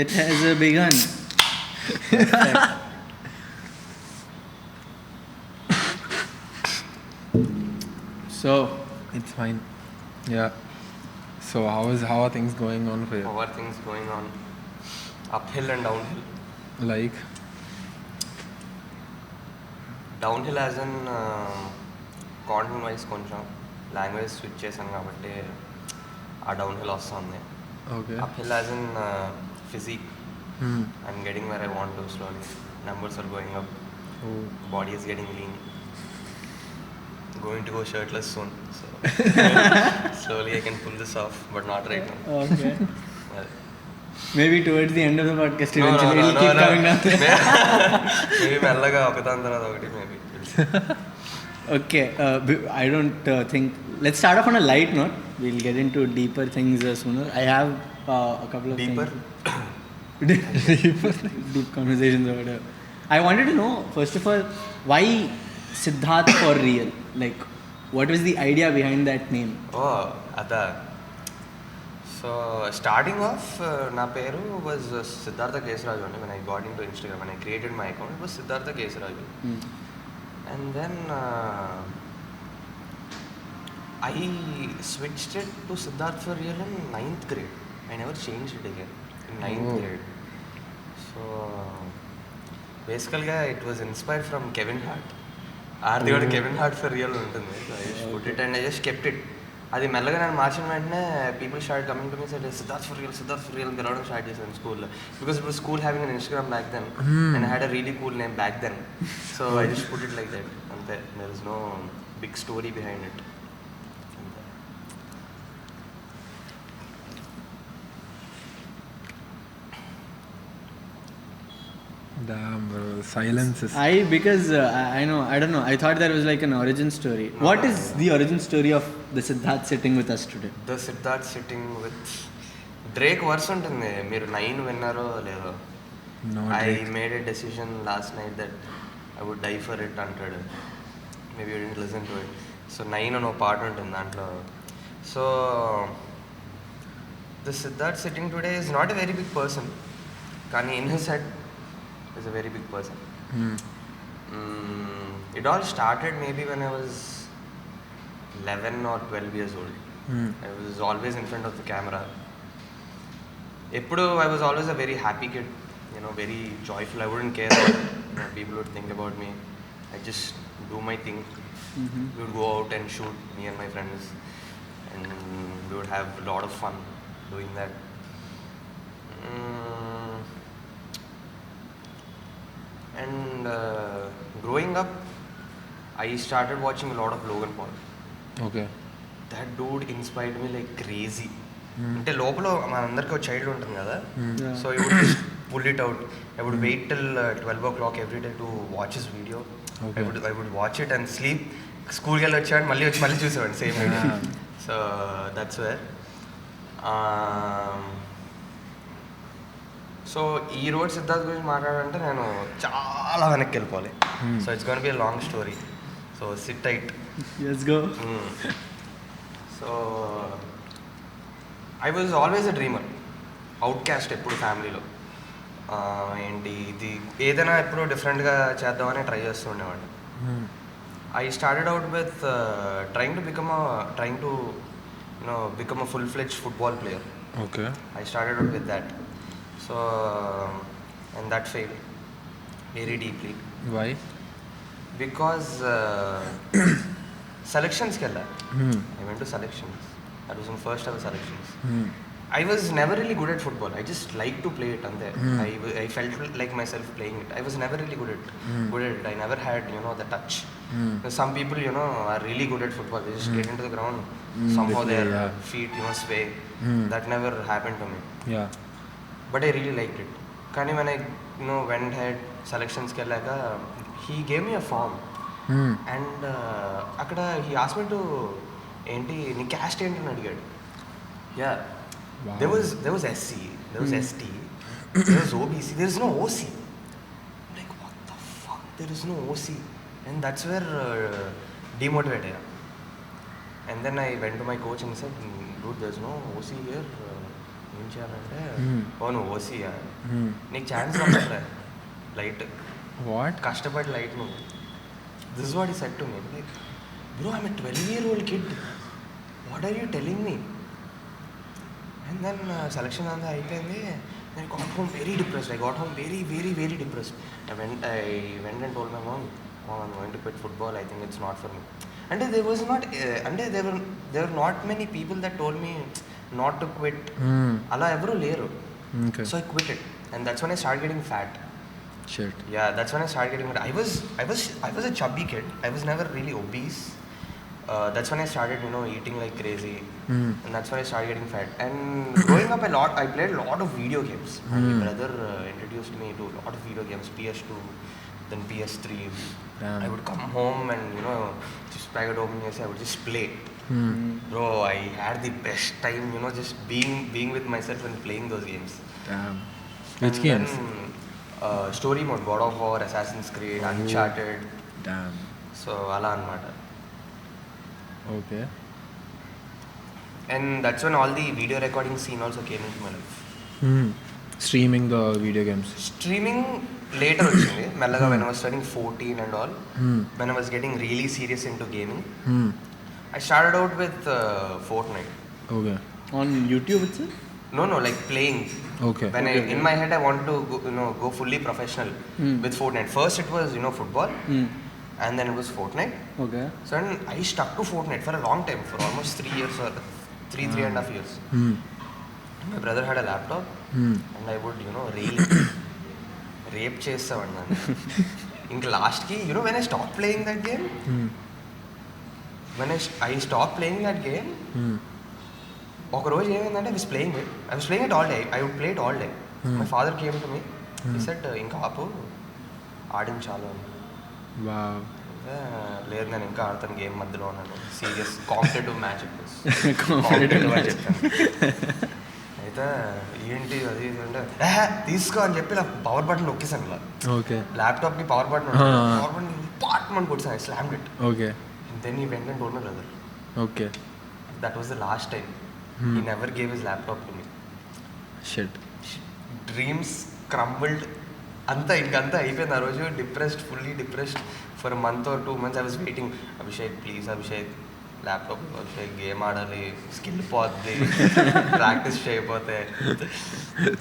It has begun. So It's fine. Yeah. So how are things going on for you? How are things going on? Uphill and downhill. Like Downhill as in content wise కొంచెం language switch చేశాను కాబట్టి ఆ downhill వస్తుంది. okay. Uphill as in physique. I'm getting where I want to slowly. Numbers are going up. Oh. Body is getting lean. Going to go shirtless soon. So slowly I can pull this off, but not right now. okay. Well, Maybe towards the end of the podcast, no, eventually it'll keep coming down. Maybe మెల్లగా ఒకదాని తర్వాత ఒకటి maybe. Okay, I don't think. Let's start off on a light note. We'll get into deeper things sooner. I have a couple of Deeper? deep conversations or whatever. I wanted to know, first of all, why Siddarth4Real? Like, what was the idea behind that name? Oh, అదా. So starting off, నా పేరు was Siddartha Kesaraju. When I got into Instagram, when I created my account, it was Siddartha Kesaraju. And then I switched it to Siddarth4Real in 9th grade. I never changed it again in 9th grade. So basically it was inspired from Kevin Hart. ఆర్ది కూడా Kevin Hart for real ఉంటుంది. So I just put it and I just kept it. అది మెల్లగా నేను మార్చిన వెంటనే people start coming to me set Siddarth4Real పిలవడం start చేశాను స్కూల్లో. Because it was school having an Instagram back then and I had a really cool name back then. So I just put it like that. అంతే, there is no big story behind it. Damn, bro. Silence is. Because I know, I don't know. I thought there was like an origin story. No, What is the origin story of the Siddarth sitting with us today? The Siddharth sitting with Drake verse ఉంటుంది. మీరు 9 విన్నారో లేదో. No, I Drake. Made a decision last night that I would die for it అంటాడు. Maybe you didn't listen to it. So 9 అని ఒక పాట ఉంటుంది దాంట్లో. So the Siddharth sitting today is not a very big person, కానీ in his head is a very big person. It all started maybe when I was 11 or 12 years old. I was always in front of the camera. I was always a very happy kid, very joyful. I wouldn't care what people would think about me. I just do my thing. We would go out and shoot, me and my friends, and we would have a lot of fun doing that. And growing up, I started watching a lot of Logan Paul. Okay. That dude inspired me like crazy. అంటే లోపల మనందరికీ ఒక child ఉంటుంది కదా. So I would pull it out. I would wait till 12 o'clock every day to watch his video. Okay. I would watch it and sleep. స్కూల్కి వెళ్ళి వచ్చాడు, మళ్ళీ చూసేవాడు same video. So that's where. So ఈ రోజు సిద్ధార్థ్ గురించి మాట్లాడాలంటే నేను చాలా వెనక్కి వెళ్ళిపోవాలి. So it's gonna be a long story. So sit tight. Let's go. So I was always a dreamer. Outcast ఎప్పుడు ఫ్యామిలీలో. ఏంటి ఇది ఏదైనా ఎప్పుడు డిఫరెంట్గా చేద్దామని ట్రై చేస్తూ ఉండేవాడిని. I started out with trying to become a full-fledged football player. Okay. I started out with that. So and that failed very deeply. Why? Because selections kella. I went to selections. That was my first ever selections. I was never really good at football. I just liked to play it and there. I felt like myself playing it. I was never really good at it. I never had, the touch. Some people, are really good at football. They just get into the ground. Somehow their feet, sway. That never happened to me. Yeah. But I really liked it. Kani when I, went ahead, selections kellaka, he gave me a form. And akkada he asked me to enti ni caste enti ani adigaadu. Yeah. Wow. There was SC, there was ST, there was OBC, there is no OC. I'm like, what the fuck? There is no OC. And that's where demotivated. And then I went to my coach and said, dude, there's no OC here. ఏం చేయాలంటే Hmm. ఓ నువ్వు ఓసీయా Hmm. నీకు chance రావట్లే లైట్ What? కష్టపడి లైట్ నువ్వు this is what he said to me like bro I'm a 12-year-old kid what are you telling me and then selection అంతా అయిపోయింది నేను got home very depressed I got home very depressed I went and told my mom I'm going to quit football, I think it's not for me. And there was not there were not many people that told me not to quit. Alla evru leru. Okay. So I quit it, and that's when I started getting fat. Shit. Yeah, that's when I started getting fat. I was a chubby kid. I was never really obese. That's when I started, eating like crazy. And that's when I started getting fat. And growing up I played a lot of video games. My brother introduced me to a lot of video games, PS2, then PS3. Damn. I would come home and, just pack it open and I would just play. Bro, I had the best time, just being with myself and playing those games. Damn. Which And games? Then, story mode, God of War, Assassin's Creed, Uncharted. Damn. So, ala anamata. Okay. And that's when all the video recording scene also came into my life. Streaming the video games. Streaming later వచ్చింది మెల్లగా when I was turning 14 and all. When I was getting really serious into gaming. I started out with Fortnite. Okay. On YouTube itself? No, like playing. Okay. When in my head I want to go fully professional with Fortnite. First it was football, and then it was Fortnite. Okay. So then I stuck to Fortnite for a long time, for almost 3 years or 3.5 years. My brother had a laptop, and I would rape చేసేవాడిని నన్ను. ఇంక లాస్ట్కి when I stopped playing that game, when I stopped playing that game, ఒక రోజు ఏమైందంటే I was playing it all day. I would play it all day. My father came to me. He said, ఇంకా ఆపు, ఆడించాలి అని. Wow. లేదు నేను ఇంకా ఆడతాను గేమ్ మధ్యలో ఉన్నాను, సీరియస్ కాంపిటేటివ్ మ్యాచ్ కాంపిటేటివ్ అని చెప్పాను. అయితే ఏంటి అది ఇది అంటే తీసుకో అని చెప్పి నాకు పవర్ బటన్ నొక్కేసాను ఇలా. ఓకే. ల్యాప్టాప్కి పవర్ బటన్ పార్ట్మెంట్ కొట్టాను. I slammed it. Okay. Then I went and told my brother. Okay. That was the last time. He never gave his laptop to me. Shit. Dreams crumbled. ఇంకంతా అయిపోయింది ఆ రోజు. Fully depressed for month or 2 months. I was waiting, Abhishek please Abhishek laptop, Abhishek game ఆడాలి, skill పోద్ది, practice చేయకపోతే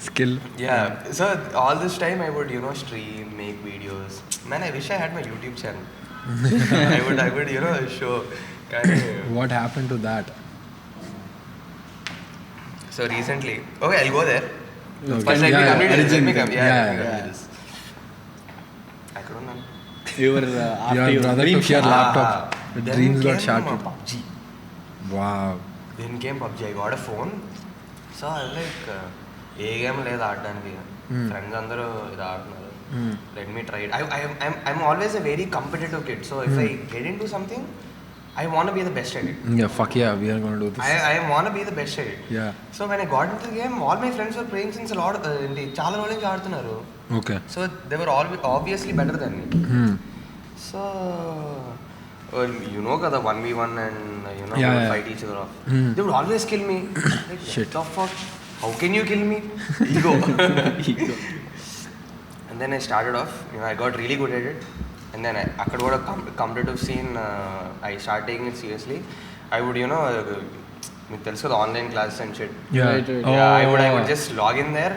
skill. Yeah. So all this time I would stream, make videos. Man I wish I had my YouTube channel. I would show. What happened to that? So recently, okay, I'll go there. Okay. First, let me complete Yeah. this. I couldn't know. You were after Your brother dream took your shot. laptop. The Then dreams got came shattered. PUBG. Wow. Then came PUBG. I got a phone. So I was like, A game లేదు ఆడడానికి, friends అందరూ ఇది ఆడుతున్నారు, let me try it. I'm always a very competitive kid. So if I get into something, I want to be the best at it. Yeah, fuck yeah, we are going to do this. I want to be the best at it. Yeah. So when I got into the game, all my friends were playing since a lot. చాలా రోజుల నుంచి ఆడుతున్నారు. Okay. So they were all obviously better than me. So kada 1v1 and fight each other off. They would always kill me. Like, Shit. What the fuck? How can you kill me? Ego. And then I started off. I got really good at it. And then after what a competitive scene, I started taking it seriously. I would మీకు తెలుసు కదా online classes and shit. Right. I would just log in there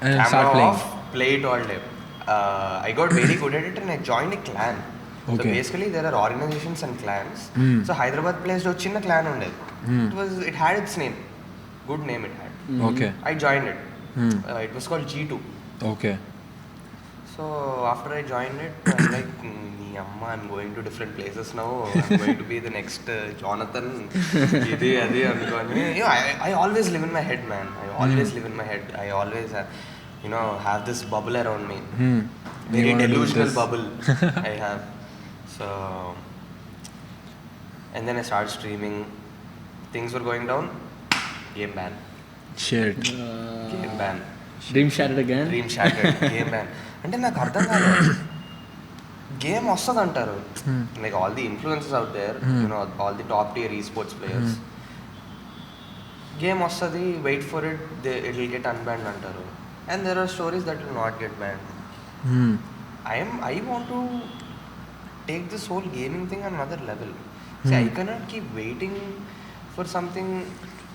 and camera start playing. off, play it all day. I got very good at it and I joined a clan. So Okay. basically there are organizations and clans. So Hyderabad place lo chinna clan undedi. It had its name, good name it had. Okay. I joined it. It was called G2. Okay. So after I joined it, I was like, I'm going to different places now. I'm going to be the next Jonathan. Idi adi anukooni. I always live in my head, man. I always live in my head. I always have this bubble around me. Very delusional bubble I have. So and then I started streaming. Things were going down. Game ban. Shit. Game ban. Dream shattered again. Dream shattered. Game ban. అంటే నాకు అర్థం కాలేదు. Game వస్తుంది అంటారు, like all the influencers out there, all the top tier esports players, game వస్తుంది, wait for it, it will get unbanned అంటారు. And there are stories that will not get banned. I want to take this whole gaming thing on another level. See, I cannot keep waiting for something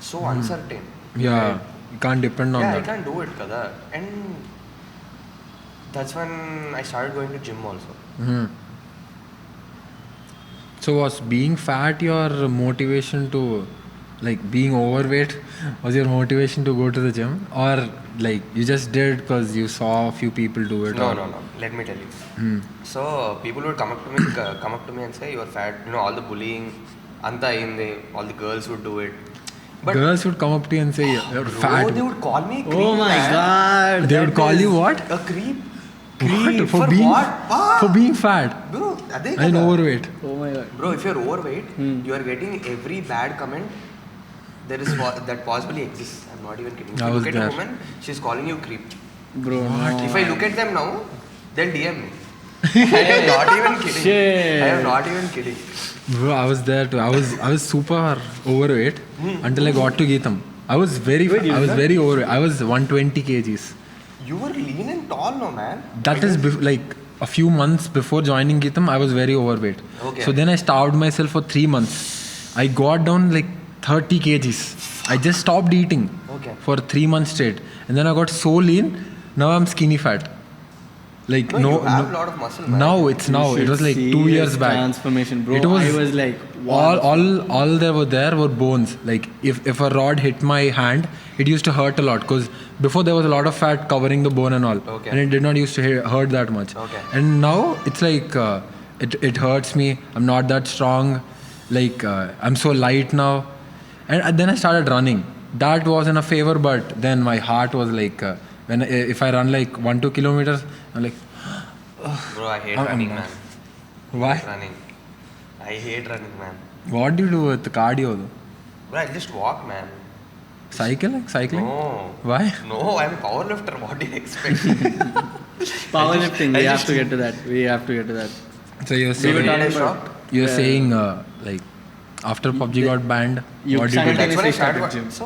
so uncertain. Yeah, you can't depend on Yeah, that. I can't do it, kada. And that's when I started going to gym also. So was being fat your motivation to, like being overweight was your motivation to go to the gym, or like you just did because you saw a few people do it? No. Let me tell you. So people would come up to me and say, "You are fat." You know, all the bullying, anta ayinde, all the girls would do it. But Girls would come up to you and say you're bro, fat. they would call me creep. Oh my man. god. They would call you what? A creep. What? For being what? for being fat Bro, ade and kada. overweight. Oh my god. Bro, if you're overweight, you are getting every bad comment there is that possibly exists. I'm not even kidding. If I you was look at there. a woman, she's calling you creep. Bro. If I look at them now, they'll DM me. I am not even kidding. Shit. I am not even kidding. Bro, I was there too. I was super overweight until I got to Geetham. I was very overweight. I was 120 kgs. You were lean and tall, no man. That is like a few months before joining Geetham, I was very overweight. Okay. So then I starved myself for 3 months. I got down like 30 kgs. I just stopped eating for 3 months straight. And then I got so lean, now I'm skinny fat. Like No, you have a lot of muscle, man. Now it was like 2 years back. Transformation, bro. It was, I was like, all there were bones. Like if a rod hit my hand, it used to hurt a lot because before there was a lot of fat covering the bone and all, Okay. and it did not used to hurt that much. Okay. And now it's like it hurts me. I'm not that strong. Like I'm so light now. And then I started running. That was in a favor, but then my heart was like if I run like 1-2 kilometers, I'm like, Bro, I hate running, man. why? Running. I hate running, man. What do you do with cardio though? Bro, I just walk, man. Cycling? No. Why? No, I'm a powerlifter. What do you expect? powerlifting. I We have just- to get to that. So you're We were saying talking Shocked. about. you're saying like after PUBG got banned, You what did you do? That's when I started started. gym. So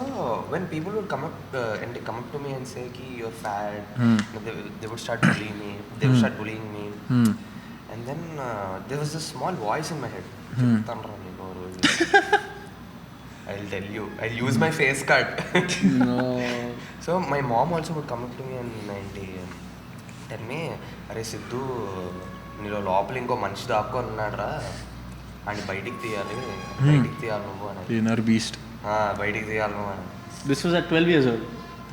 when people would come up and they come up to me and say, "Ki you're fat," they would start bullying me. They would start bullying me, and then there was this small voice in my head. "Tanra neenu roju." I'll tell you. I'll use my face cut. No. So my mom also would come up to me and tell me, "Arey Siddu, నీలో లోపల ఇంకో మనిషి దాక్కొని ఉన్నాడురా, అని బయటికి తీయాలి నువ్వు అని." Inner beast. బయటికి తీయాలి నువ్వు అని. This was at 12 years old.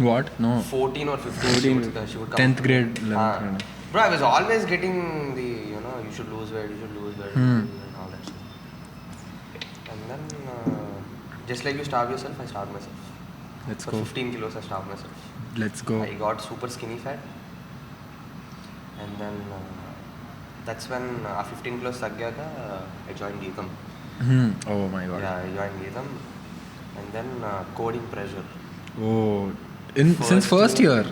What? No. 14 or 15. She would come 10th up to me. grade, 11th grade. Bro, I was always getting the, you should lose weight, and all that stuff. And then, just like you starve yourself, I starved myself. Let's For go. 15 kilos, I starved myself. Let's go. I got super skinny fat. And then, that's when, 15 kilos taggaka, I joined Geetham. Oh my god. Yeah, I joined Geetham. And then, coding pressure. Oh. Since first year.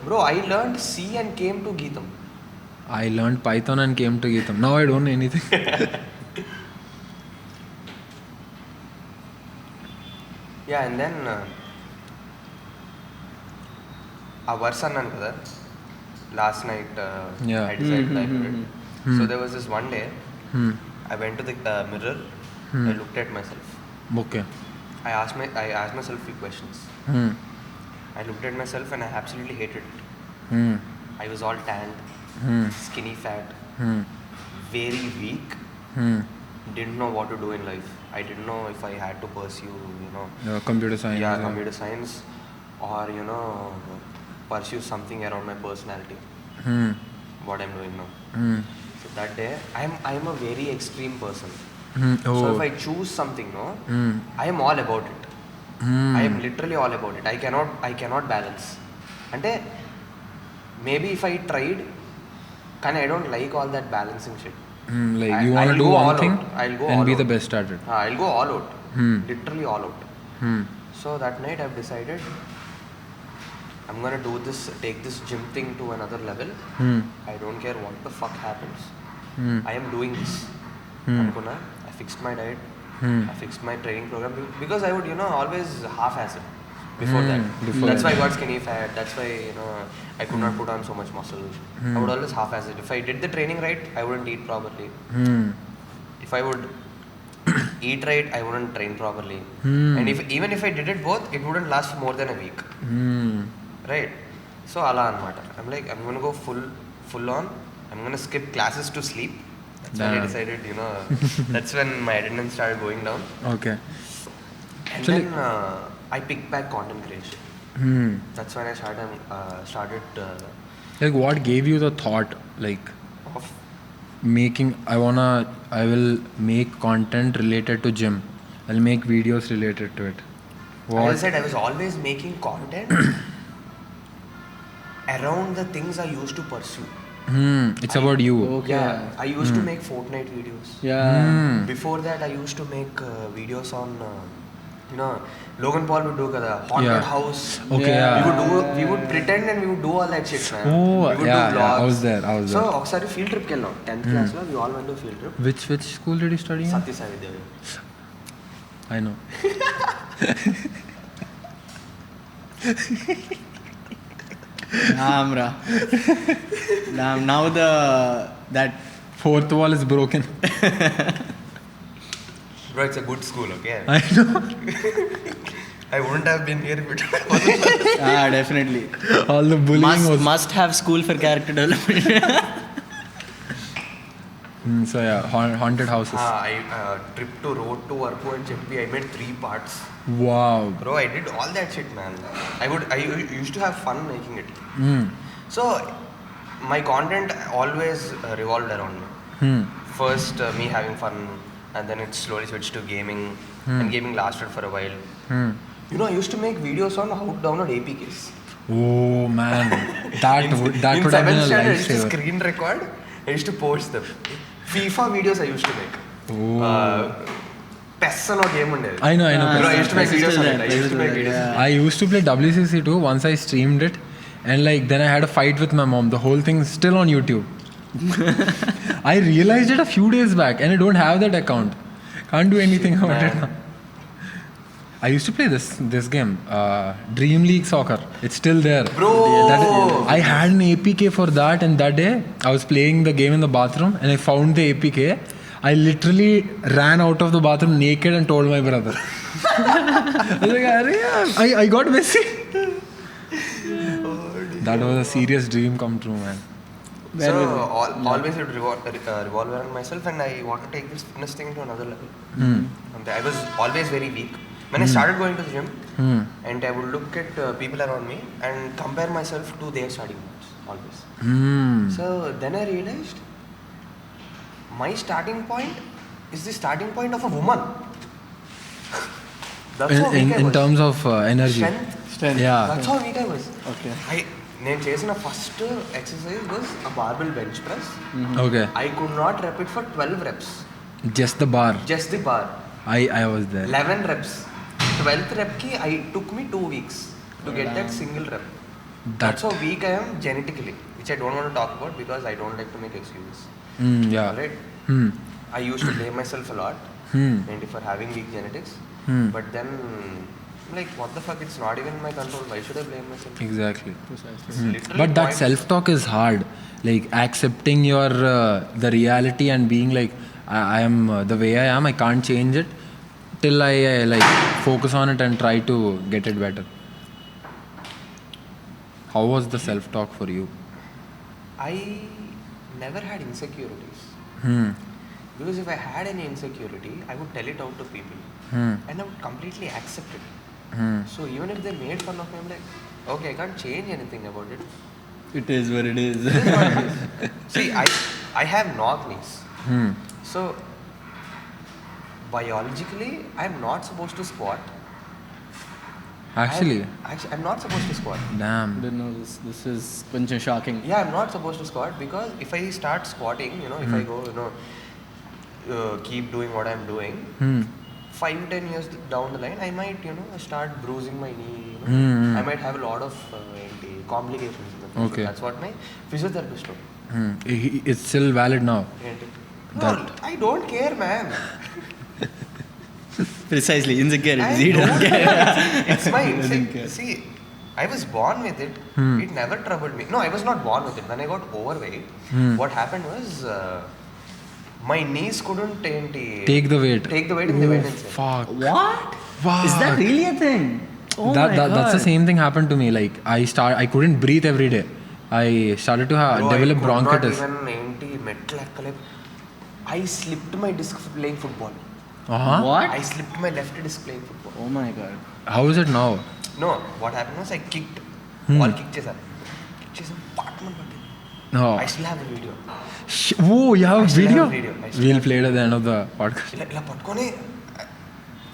Bro, I learned C and came to Geetham. I learned Python and came to Geetham. Now I don't know anything. Yeah, and then a verse అన్నాను కదా, last night Yeah. I decided I would. So there was this one day, I went to the mirror, I looked at myself. Okay. I asked myself a few questions. I looked at myself and I absolutely hated it. I was all tanned, skinny fat, very weak, didn't know what to do in life. I didn't know if I had to pursue, Computer science. yeah, computer science, or pursue something around my personality. What I'm doing now. So that day, I'm a very extreme person. Oh. So if I choose something, I am all about it. I am literally all about it. I cannot balance. Ante maybe if I tried, can I don't like all that balancing shit. Like you want to I'll do go one all thing out. I'll go and all be out. the best at it. I'll go all out. Literally all out. So that night I've decided I'm gonna take this gym thing to another level. I don't care what the fuck happens. I am doing this. Anukuna, I fixed my diet. I fixed my training program because I would, always half-ass it before that. Before That's that. why I got skinny fat. That's why, I could not put on so much muscle. I would always half-ass it. If I did the training right, I wouldn't eat properly. If I would eat right, I wouldn't train properly. And even if I did it both, it wouldn't last for more than a week. Right? So ala anamata. I'm like, I'm gonna go full on. I'm gonna skip classes to sleep. That's when I Damn. decided, that's when my attendance started going down. Okay. And So, then I picked back content creation. That's when I started Like, what gave you the thought, like, of I will make content related to gym. I'll make videos related to it. As I said, I was always making content around the things I used to pursue. It's about you. Okay. Yeah, I used to make Fortnite videos. Yeah. Before that, I used to make videos on, Logan Paul would do kada, haunted Yeah. house. Okay, Yeah. We would pretend and we would do all that shit, man. Oh, we would yeah, do yeah, I vlogs. was there. So, oksari field trip kellam. 10th class lo, we all went to field trip. Which school did you study in? Satya Sai Vidyalaya. I know. Damn, ra. Damn. Now that Fourth wall is broken. Bro, it's a good school, okay? I know. I wouldn't have been here if it wasn't. definitely All the bullying was. must have school for character development. So yeah, haunted houses. I trip to road to Arpu and Cheppi. I made 3 parts. Wow. Bro, I did all that shit, man. I used to have fun making it. So my content always revolved around me. First, me having fun, and then it slowly switched to gaming, and gaming lasted for a while. I used to make videos on how to download APKs. Oh man, that would have in been 7th a standard, I used to lifesaver. screen record. I used to post them. FIFA videos I used to make. PES and game undedi. I know. Bro, I used to make PES is videos still on it. there, I used to PES make is videos. there, I used to play WCC too. Once I streamed it, and then I had a fight with my mom. The whole thing is still on YouTube. I realized it a few days back, and I don't have that account. Can't do anything about it now. I used to play this game, Dream League Soccer. It's still there. Bro! I had an APK for that, and that day I was playing the game in the bathroom, and I found the APK. I literally ran out of the bathroom naked and told my brother. I was like, "Arey, I got messy." That was a serious dream come true, man. Always it would revolve around myself, and I want to take this fitness thing to another level. And I was always very weak. When I started going to the gym, and I would look at people around me and compare myself to their starting points, always. So then I realized my starting point is the starting point of a woman. That's how weak I In was. terms of energy. Strength. Yeah. That's how weak I was. Okay. నేను చేసిన first exercise was a barbell bench press Okay. I could not rep it for 12 reps. Just the bar. Just the bar. I was there. 11 reps. 12th rep ki I took me 2 weeks to get that single rep. That's how weak I am genetically, which I don't want to talk about because I don't like to make excuses. Yeah. Alright? I used to blame myself a lot and for having weak genetics. But then like, what the fuck, it's not even in my control. Why should I blame myself? Exactly. It's literally But that pointless. self-talk is hard. Like accepting your the reality and being like, I am the way I am. I can't change it till I like focus on it and try to get it better. How was the self-talk for you? I never had insecurities. Because if I had any insecurity, I would tell it out to people. And I would completely accept it. So even if they made fun of me, I'm like, okay, I can't change anything about it. It is what it is. This is what it is. See, I have knock knees. So biologically, I'm not supposed to squat. Actually, I'm not supposed to squat. damn. Didn't know this. This is కొంచెం shocking. Yeah, I'm not supposed to squat because if I start squatting, if I go, keep doing what I'm doing, 5-10 years down the line, I might, start bruising my knee. I might have a lot of complications in the future. Okay. That's what my physiotherapist told. It's still valid now. No, I don't care, man. Precisely, insecurities. I He don't doesn't care. care. It's my Doesn't care. see. I was born with it. It never troubled me. No, I was not born with it. When I got overweight, what happened was my knees couldn't Take the weight. Take the weight in the weight and say. Fuck. What? Fuck. Is that really a thing? Oh my God. That's the same thing happened to me. Like I couldn't breathe every day. I started to develop bronchitis. Not even enti metal ekkale. I slipped my disc playing football. What? I slipped my left disc playing football. Oh my God. How is it now? No, what happened was I kicked. Ball kick చేశాను. Kick చేసాను. పాటమని పట్టింది. No. I still have the video. Whoa, you have I a still video? have video. I still We'll have play it at the end of the podcast. ఇలా పట్టుకొని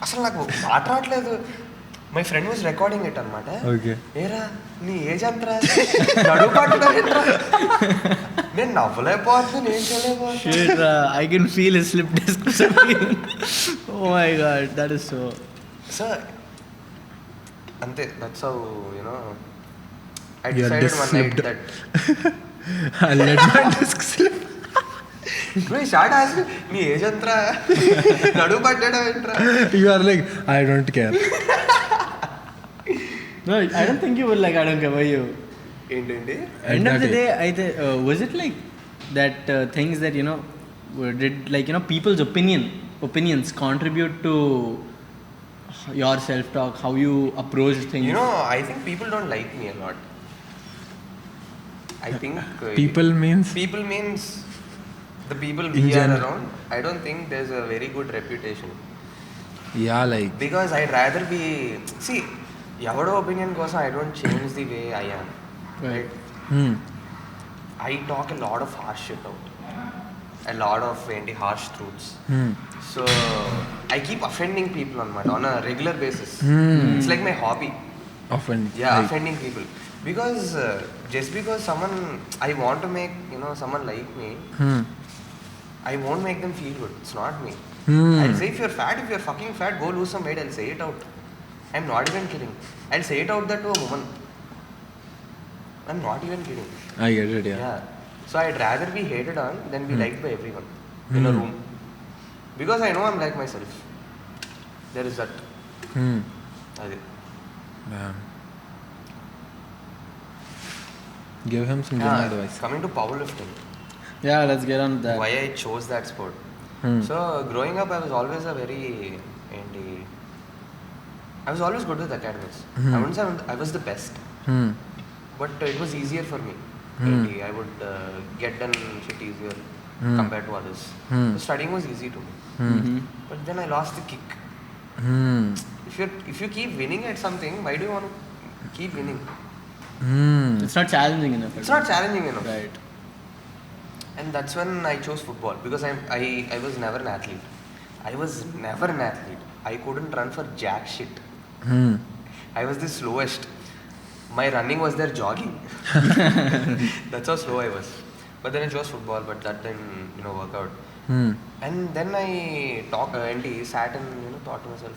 అసలు నాకు మాట రావట్లేదు. My friend was recording it అనమాట. Okay. ఏరా నీ age అంతరా నడువు పట్టుకుంటా నేను నవ్వలేకపోతున్నాను ఏం చేయలేకపోతున్నా. Shit, I can feel his slip disc. Oh my God, that is so. So అంతే that's how I Your decided disc one night slipped. that I let my disc slip. నువ్వు short ఆసి నీ age అంతరా నడువు పట్టాడు ఏంట్రా. You are like, I don't care. No, I don't think you will like, I don't care about you. ఏంటండి End of the Exactly. day, was it like that things that, did like, people's opinions contribute to your self-talk, how you approach things? I think people don't like me a lot. I think People means? people means the people In we are general. around. I don't think there's a very good reputation Yeah, like. because I'd rather be see ఎవడో opinion కోసం I don't change the way I am, right? I talk a lot of harsh shit out, a lot of harsh truths. So I keep offending people on a regular basis. It's like my hobby. Often. Yeah, like, offending people because just because someone I want to make someone like me, I won't make them feel good. It's not me. I'll say if you're fat, if you're fucking fat, go lose some weight. I'll say it out. I'm not even kidding. I'll say it out that to a woman. I'm not even kidding. I get it, yeah. Yeah. So I'd rather be hated on than be liked by everyone in a room. Because I know I'm like myself. There is that. Adi. Yeah. Give him some good advice. Coming to powerlifting. Yeah, let's get on that. Why I chose that sport. So growing up, I was always I was always good with academics. I wouldn't say I was the best, but it was easier for me. I would get done shit easier compared to others. So studying was easy to me. But then I lost the kick. If you keep winning at something, why do you want to keep winning? It's not challenging enough. It's not challenging enough. Right. And that's when I chose football because I was never an athlete. I was never an athlete. I couldn't run for jack shit. I was the slowest. My running was their jogging. That's how slow I was. But then I chose football, but that didn't work out. And then I sat and thought to myself,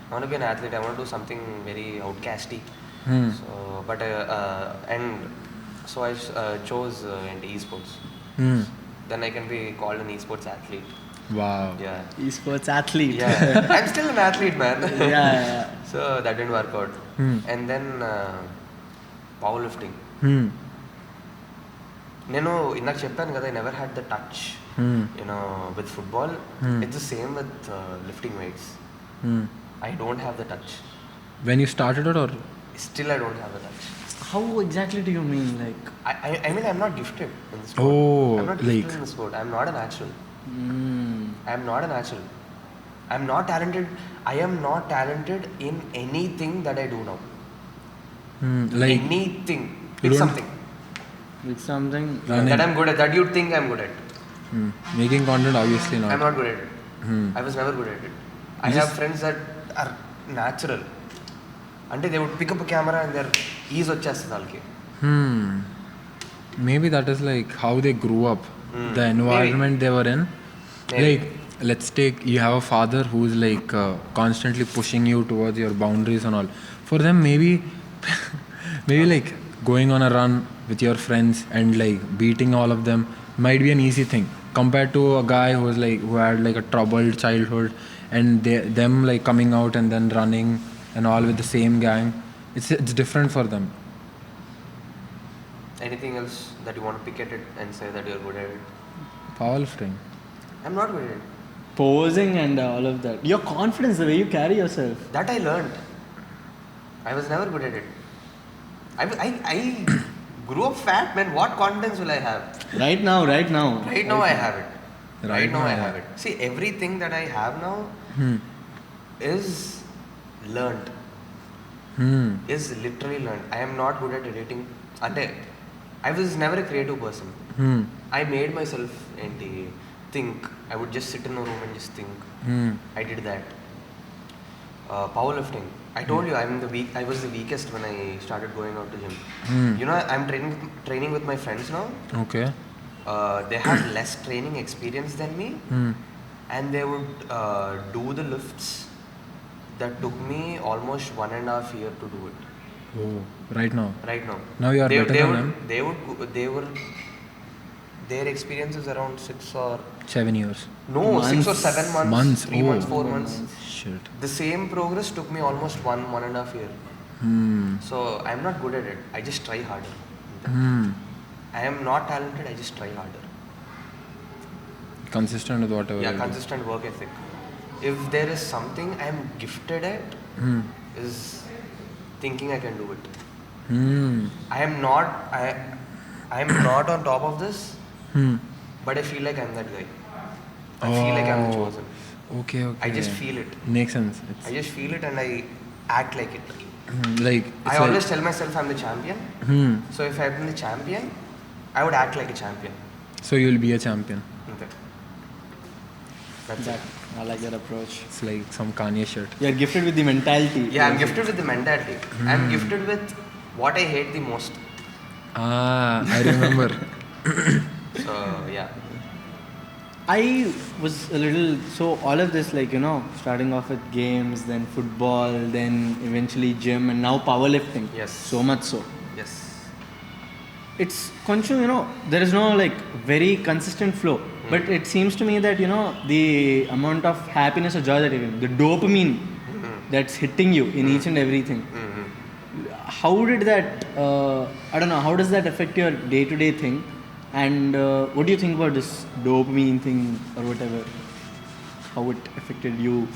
I want to be an athlete. I want to do something very outcasty. So I chose esports. Then I can be called an esports athlete. Wow. Yeah. Esports athlete. Yeah. I'm still an athlete, man. Yeah. So that didn't work out. And then powerlifting. నేను ఇందాక చెప్పాను కదా, I never had the touch with football. It's the same with lifting weights. I don't have the touch. When you started it, or? Still I don't have the touch. How exactly do you mean? Like, I mean, I'm not gifted in the sport. Oh, I'm not gifted like. in the sport. I'm not a natural. I'm not a natural. I'm not talented. I am not talented in anything that I do now. Like. Anything. You Pick don't- something with something. Running. that I'm good at, that you think I'm good at. Making content, obviously not. I'm not good at it. I was never good at it. I have friends that are natural. Ante they would pick up a camera and their ease వచ్చేస్తుంది వాళ్ళకి. Maybe that is like how they grew up, the environment they were in. Maybe. Like, let's take, you have a father who's like constantly pushing you towards your boundaries and all. For them, maybe like going on a run with your friends and like beating all of them might be an easy thing compared to a guy who had like a troubled childhood and them like coming out and then running and all with the same gang. It's different for them. Anything else that you want to pick at it and say that you're good at it? Powerlifting. I'm not good at it. Posing and all of that. Your confidence, the way you carry yourself. That I learned. I was never good at it. I grew up fat, man. What confidence will I have? Right now. Right now I have it. Right now I have it. See, everything that I have now is learned. Is literally learned. I am not good at editing. I was never a creative person. I made myself think. I would just sit in a room and just think. I did that. Powerlifting. I told you I was the weakest when I started going out to gym. You know, I'm training with my friends now. Okay. They have less training experience than me, and they would do the lifts that took me almost 1.5 years to do it. Oh, right now. Now you are better than them. Their experience is around 6 or 7 years. No, months. 6 or 7 months. 3 months, 4 4 months. Shit. The same progress took me almost 1.5 years. So I'm not good at it. I just try harder. I am not talented. I just try harder. Consistent with whatever. Yeah, consistent work ethic. If there is something I am gifted at, is thinking I can do it. I am not on top of this, but I feel like I'm that guy. I feel like I'm the chosen. Okay. I just feel it. Makes sense. I just feel it and I act like it. I I always tell myself I'm the champion. So if I'm the champion, I would act like a champion. So you'll be a champion. Okay. That's That, it. I like that approach. It's like some Kanye shit. You're gifted with the mentality. Yeah, I'm gifted with the mentality. I'm gifted with what I hate the most. I remember. So yeah. I was a little, so all of this, like, you know, starting off with games, then football, then eventually gym, and now powerlifting. Yes. So much so. Yes. It's conscious, you know, there is no like very consistent flow. But it seems to me that, you know, the amount of happiness or joy that you're getting, the dopamine that's hitting you in each and everything. How did that, I don't know, how does that affect your day-to-day thing? And what do you think about this dopamine thing or whatever? How it affected you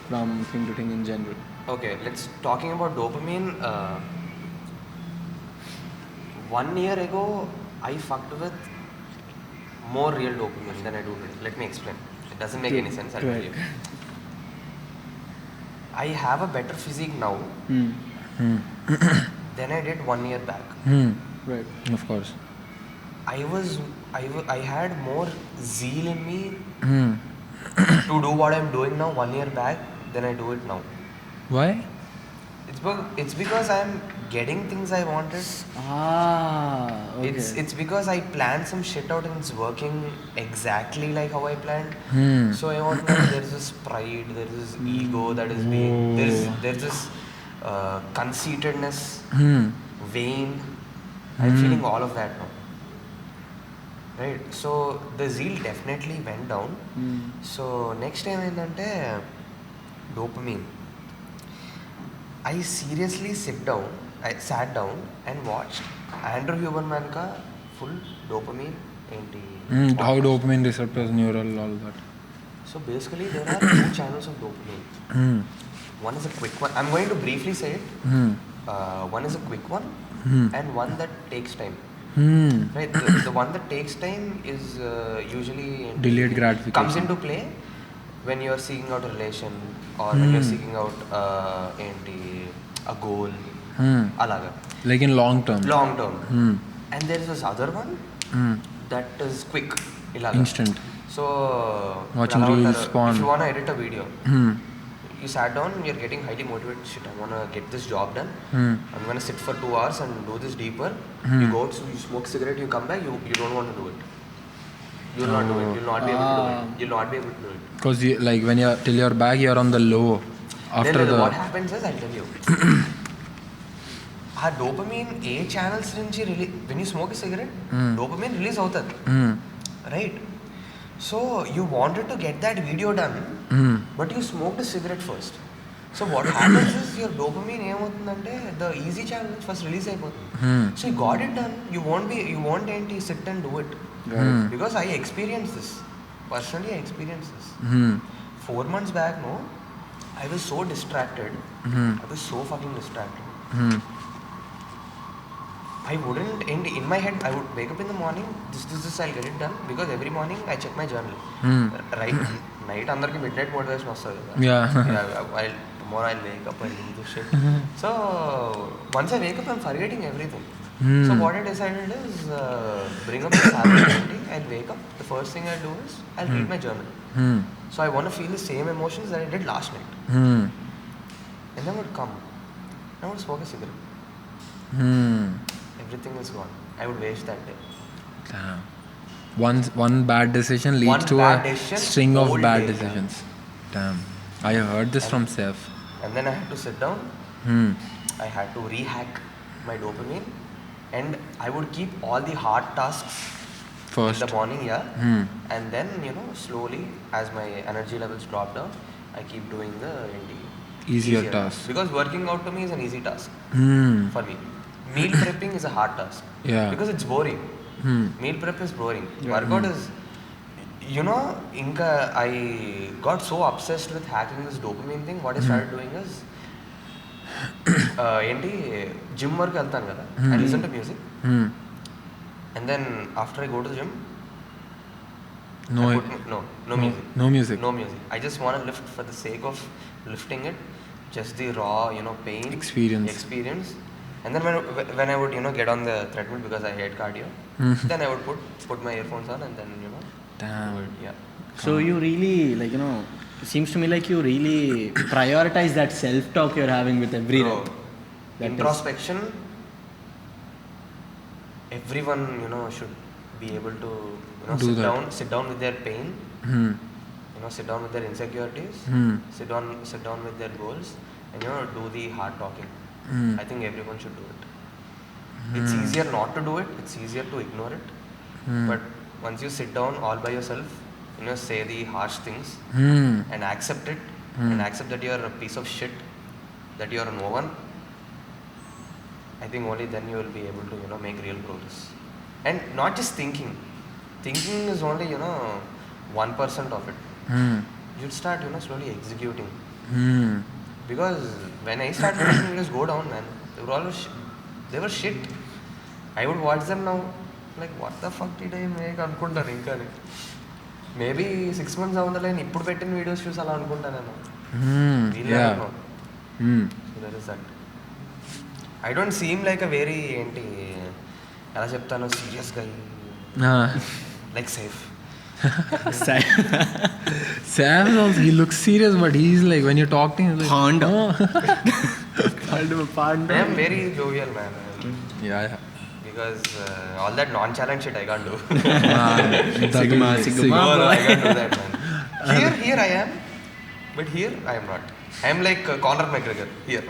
from thing to thing in general? Okay, talking about dopamine. 1 year ago, I fucked with more real dopamine than I do today. Let me explain. It doesn't make any sense. I'll tell you. I have a better physique now than I did 1 year back. Right. Of course. I had more zeal in me to do what I'm doing now 1 year back than I do it now. Why? It's because I'm getting things I wanted. Okay. It's because I planned some shit out and it's working exactly like how I planned. So I want to know there's this pride, there's this ego that is being, there's this conceitedness, vain. I'm feeling all of that now. Right? So the zeal definitely went down. So next time endante dopamine. I seriously I sat down and watched Andrew Huberman ka full dopamine How dopamine receptors, neural, all that. So basically there are 2 channels of dopamine. One is a quick one. I'm going to briefly say it. One is a quick one and one that takes time. Right? The one that takes time is usually Delayed gratification. Comes into play when you're seeking out a relation or when you're seeking out a goal. Alaga. Like in long term. And there is this other one that is quick. Ilaga. Instant. So Watching reels spawn. if you want to edit a video, you sat down, you're getting highly motivated. Shit, I want to get this job done. I'm going to sit for 2 hours and do this deeper. You go out, so you smoke cigarette, you come back, you don't want to do it. You'll not do it. You'll not be able to do it. You'll not be able to do it. Because like when you're till you're back, you're on the low. After Then what happens is, I'll tell you. Our dopamine A channels when you smoke a cigarette, dopamine release అవుతుంది. Right? So you wanted to get that video done, but you smoked a cigarette first. So what happens is your dopamine ఏమవుతుందంటే the easy challenge first release అయిపోతుంది. So you got it done. You won't sit and do it. Because I experienced this. Personally, I experienced this. 4 months back, no, I was so distracted. I was so fucking distracted. I wouldn't, in my head, I would wake up in the morning, this, I'll get it done. Because every morning I check my journal. Right? Night, అందరికి midnight motivation వస్తుంది కదా. Tomorrow I'll wake up and do this shit. So, once I wake up, I'm forgetting everything. So, what I decided is, bring up the Saturday, I'll wake up. The first thing I'll do is, I'll read my journal. So, I want to feel the same emotions that I did last night. And then I would come. I would smoke a cigarette. Everything is gone. I would waste that day. One bad decision leads to a string of bad decisions. Damn. I heard this from Seth. And then I had to sit down. I had to rehack my dopamine. And I would keep all the hard tasks First. in the morning, and then, slowly, as my energy levels drop down, I keep doing the easier task. Because working out to me is an easy task for me. Meal prepping is a hard task. Yeah. Because it's boring. Meal prep is boring. Workout is, I got so obsessed with hacking this dopamine thing. What I started doing is, gym work వెళ్తాను కదా. I listen to music. And then after I go to the gym, no music. No music. No music. I just want to lift for the sake of lifting it. Just the raw, pain. Experience. And then when I would, get on the treadmill because I hate cardio, then I would put my earphones on and then, Damn. Yeah. So you really, it seems to me like you really prioritize that self-talk you're having with every rep. Introspection, everyone, should be able to, sit down with their pain, sit down with their insecurities, sit down with their goals, and, do the hard talking. I think everyone should do it. It's easier not to do it. It's easier to ignore it. But once you sit down all by yourself, say the harsh things and accept it, and accept that you're a piece of shit, that you're no one, I think only then you will be able to, make real progress. And not just thinking. Thinking is only, 1% of it. You'd start, slowly executing. Because when I started making videos go down, man, they were shit. I would watch them now, like, what the fuck did I make? అనుకుంటాను ఇంకా maybe 6 months down the line ఇప్పుడు పెట్టిన videos చూసి అలా అనుకుంటాను. I don't seem like a very ఎలా చెప్తాను serious గా like safe. Sam also, he looks serious, but he's like, when you talk to him, he's like, Panda. I am very jovial, man. Yeah. Because all that non-challenge shit I can't do. Sigma. No, I can't do that, man. Here I am, but here I am not. I am like Conor McGregor here.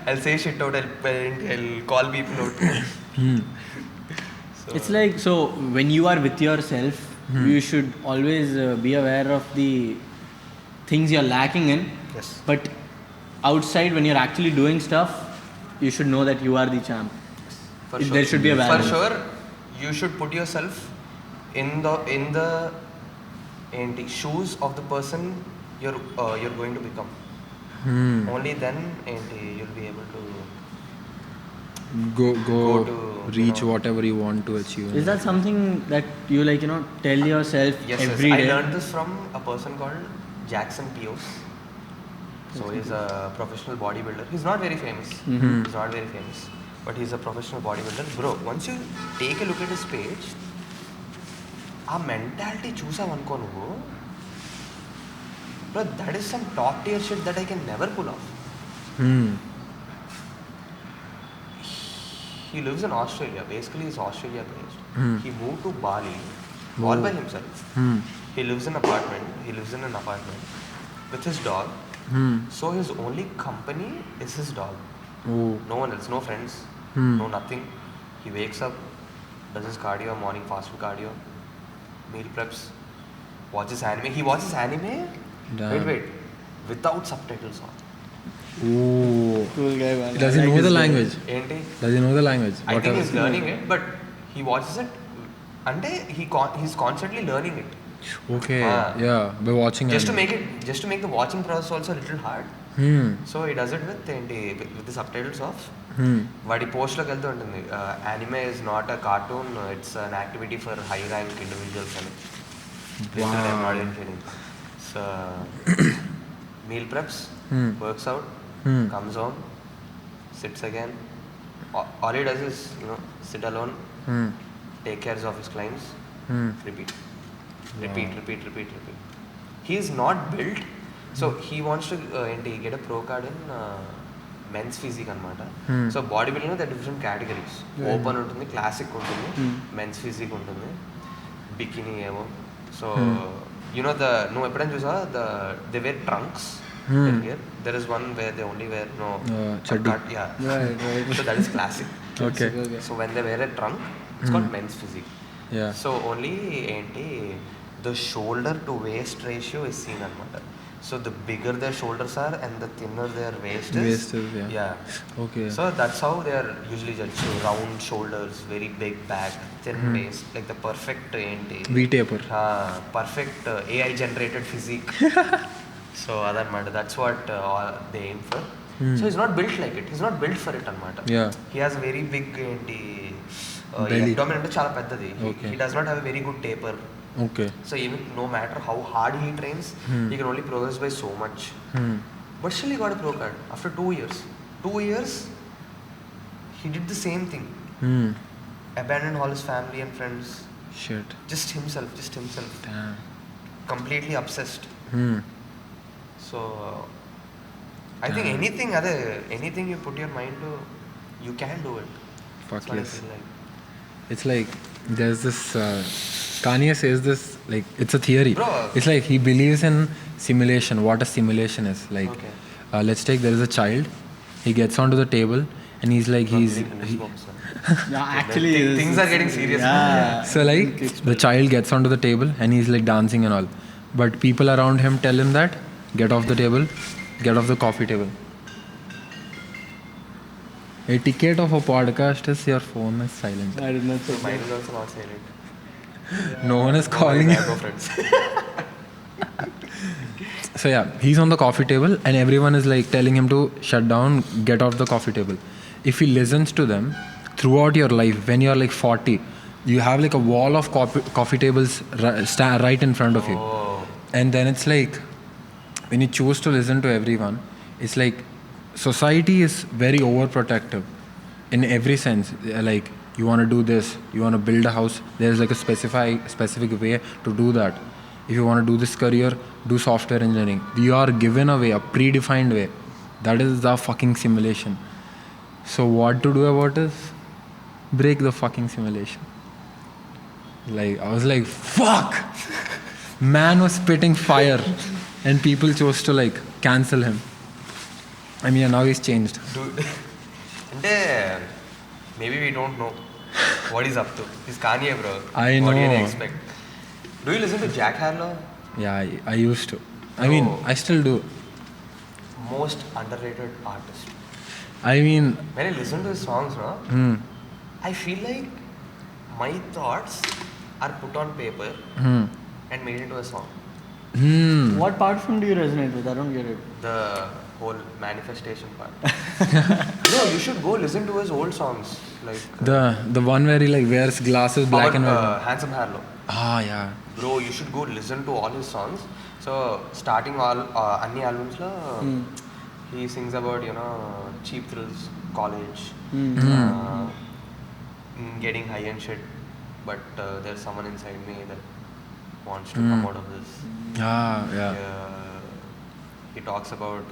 I'll say shit out, I'll call people out. So, it's like, so when you are with yourself, you should always be aware of the things you're lacking in. Yes. But outside, when you're actually doing stuff, you should know that you are the champ. For sure. There should be a balance. For sure, you should put yourself in the shoes of the person you're going to become. Only then you'll be able to go to reach whatever you want to achieve. Is that something that you tell yourself every day? I learned this from a person called Jackson Pios. So he's a professional bodybuilder. He's not very famous. He's not very famous, but he's a professional bodybuilder. Bro, once you take a look at his page, ఆ mentality చూసావనుకో నువ్వు, bro, that is some top tier shit that I can never pull off. He lives in Australia. Basically, he's Australia based. He moved to Bali all by himself. He lives in an apartment with his dog. So his only company is his dog. No one else, no friends, no nothing. He wakes up, does his cardio, morning fast food cardio, meal preps, watches anime. He watches anime. Damn. Wait. Without subtitles on. Ooh. Cool guy, man. Does he I like know the this guy. language? Enti? Does he know the language? I think Whatever. he's learning it, but he watches it. And he's constantly learning it. Okay. Ah. Yeah. By watching Just to anime. make the watching process also a little hard. So he does it with the subtitles off. వాడి పోస్ట్లోకి వెళ్తూ ఉంటుంది anime is not a cartoon it's an activity for high rank individuals అని so meal preps works out comes home sits again all he does is sit alone take cares of his clients repeat. He is not built, so he wants to get a pro card in men's physique anamata. So bodybuilding there are different categories. Open ఉంటుంది, classic ఉంటుంది, men's physique ఉంటుంది, bikini ఏమో. So you know no ఎప్పుడైనా చూసా they wear trunks. Here there is one where they only wear chaddi. Right. So that is classic. Okay. So when they wear a trunk, it's called men's physique. Yeah. So only the shoulder to waist ratio is seen anamata. So the bigger their shoulders are and the thinner their waist is. Yeah. Okay. So that's how they are usually judged. So round shoulders, very big back, thin waist, like the perfect V-taper. perfect AI generated physique. So that's what they aim for. So he's not built like it. He's not built for it anamata. Yeah. He has a very big belly. abdomen అంటే చాలా పెద్దది. Okay. He does not have a very good taper. Okay. So even no matter how hard he trains, he can only progress by so much. But still he got a pro card after 2 years. 2 years, he did the same thing. Abandoned all his family and friends. Shit. Just himself. Damn. Completely obsessed. So I think anything you put your mind to, you can do it. Fuck That's what I yes. feel like. It's like there's this Kanye says this, like it's a theory. Bro. It's like he believes in simulation. What a simulation is like. Okay. Let's take there is a child. He gets onto the table and he's like Yeah, actually, things are getting serious. Yeah. So like the child gets onto the table and he's like dancing and all, but people around him tell him that get off the table, get off the coffee table. Etiquette of a podcast is your phone is silent. I did not say So mine is also not silent. No one is calling you. No friends. So yeah, he's on the coffee table and everyone is like telling him to shut down, get off the coffee table. If he listens to them throughout your life, when you're like 40, you have like a wall of coffee tables right in front of you. And then it's like, when you choose to listen to everyone, it's like society is very overprotective in every sense. Like, you want to do this, you want to build a house, there's like a specific way to do that. If you want to do this career, do software engineering. We are given a way, a predefined way. That is the fucking simulation. So what to do about this? Break the fucking simulation. Like, I was like, fuck! Man was spitting fire and people chose to like cancel him. I mean, now he's changed. Dude, maybe we don't know what he's up to. He's Kanye, bro. I What do you know. expect? Do you listen to Jack Harlow? Yeah, I used to. I mean, Oh. I still do. Most underrated artist. I mean, When I listen to his songs, no, I feel like my thoughts are put on paper and made into a song. What part of him do you resonate with? I don't get it. The whole manifestation part. No, you should go listen to his old songs. Like the one where he like wears glasses, black and white. Handsome Harlow. Ah, yeah. Bro, you should go listen to all his songs. So starting all any albums la, he sings about cheap thrills, college, getting high and shit. But there's someone inside me that wants to come out of this. Ah, yeah. He talks about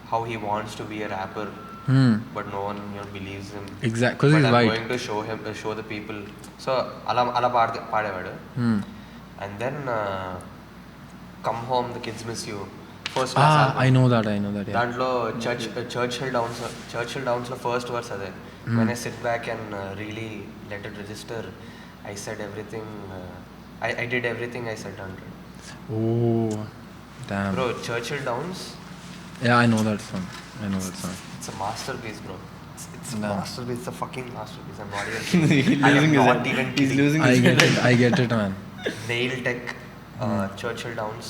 how he wants to be a rapper, but no one believes him. Exactly, because But he's I'm white. going to show the people. So ala paadevadu. And then come home, the kids miss you. First class album. I know that. Yeah. దాంట్లో Churchill Downs లో first verse అదే. When I sit back and really let it register, I said everything. I did everything I said 100. Oh, damn. Bro, Churchill Downs. Yeah, I know that song. It's a masterpiece, bro. It's a No. masterpiece. It's a fucking masterpiece. I'm not even He's kidding. I losing am his not head. even He's kidding. losing I his get head. it. I get it, man. Nail Tech, Churchill Downs.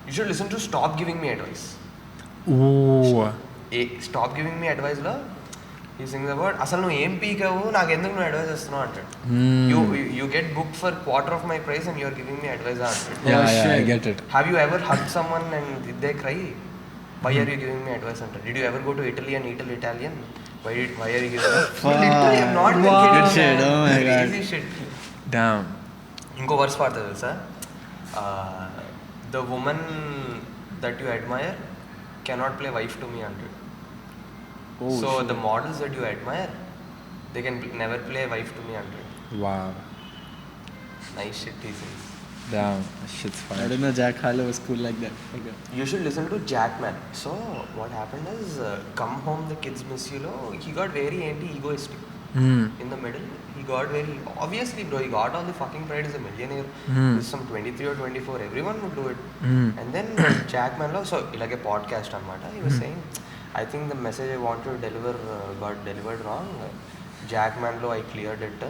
You should listen to Stop Giving Me Advice. Ooh. Stop Giving Me Advice లో ఈ Singh about అసలు నువ్వు ఏం పీకావు నాకు ఎందుకు నువ్వు advice ఇస్తున్నావు అంటాడు. You get book for quarter of my price and you're giving me advice అంటాడు. Yeah, I get it. Have you ever hurt someone and did they cry? Why are you giving me advice అంటాడు. Did you ever go to Italy and eat Italian? Why are you giving? Literally I am not Good shit. Oh my God. Crazy shit. Damn. ఇంకో verse పాడుతుంది తెలుసా? The woman that you admire cannot play wife to me అంటాడు. So the models that you admire, they can never play wife to me antaడు. Wow. Nice shit he says. Damn. Shit's I fine. don't know Jack Harlow was cool like that. Okay. You should listen to Jackman. So what happened is, Come Home the Kids Miss You lo, he got very egoistic. In the middle, he got very, obviously bro, he got all the fucking pride, he's a millionaire. He's some 23 or 24, everyone would do it. And then Jackman lo, so like a podcast anamata, he was saying, I think the message I want to deliver got delivered wrong. Jackman lo I cleared it.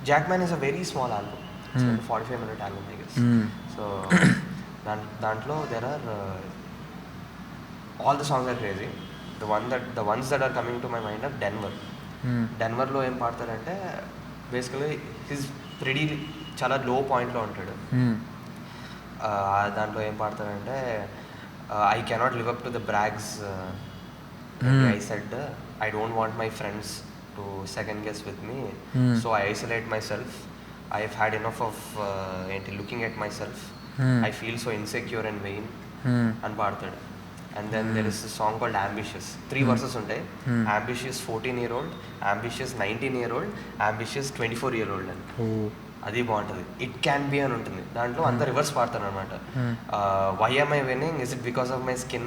Jackman is a very small album. It's like a 45-minute album, I guess. So dantlo there are all the songs are crazy. The ones that are coming to my mind are Denver. Denver lo em paadtarante basically he's pretty chala low point lo untaడు. దాంట్లో ఏం పాడతారంటే I cannot live up to the brags. I said, I don't want my friends to second guess with me. So I isolate myself. I have had enough of looking at myself. I feel so insecure and vain. And పాడతాడు. And then there is a song called Ambitious. 3 verses ఉంటాయి. Ambitious 14-year-old, ambitious 19-year-old, ambitious 24-year-old అని. అది బాగుంటుంది. It can be అని ఉంటుంది. దాంట్లో అంతా reverse పాడతాను అనమాట. Why am I winning? Is it because of my skin?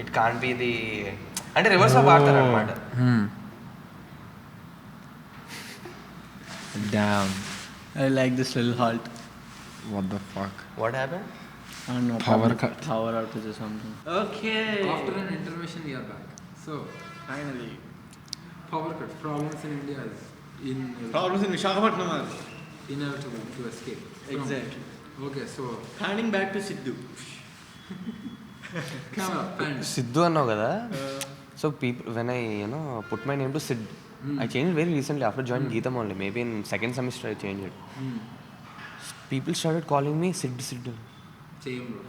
It can't be the, అంటే రివర్స్ లో పాడతారు అనమాట. Damn. I like this little halt. What the fuck? What happened? I don't know. Power cut. Power outage or something. Okay. After an intermission, we are back. So, Finally. power cut. Problems in India is Problems in Visakhapatnam are inevitable to escape. exactly. Okay, so Handing back to Siddu. camera pan. Siddhu అన్నావు కదా. So people when I put my name to Sid, I changed very recently after joining Geetam only. Maybe in second semester I changed it. People started calling me Sid. Same bro.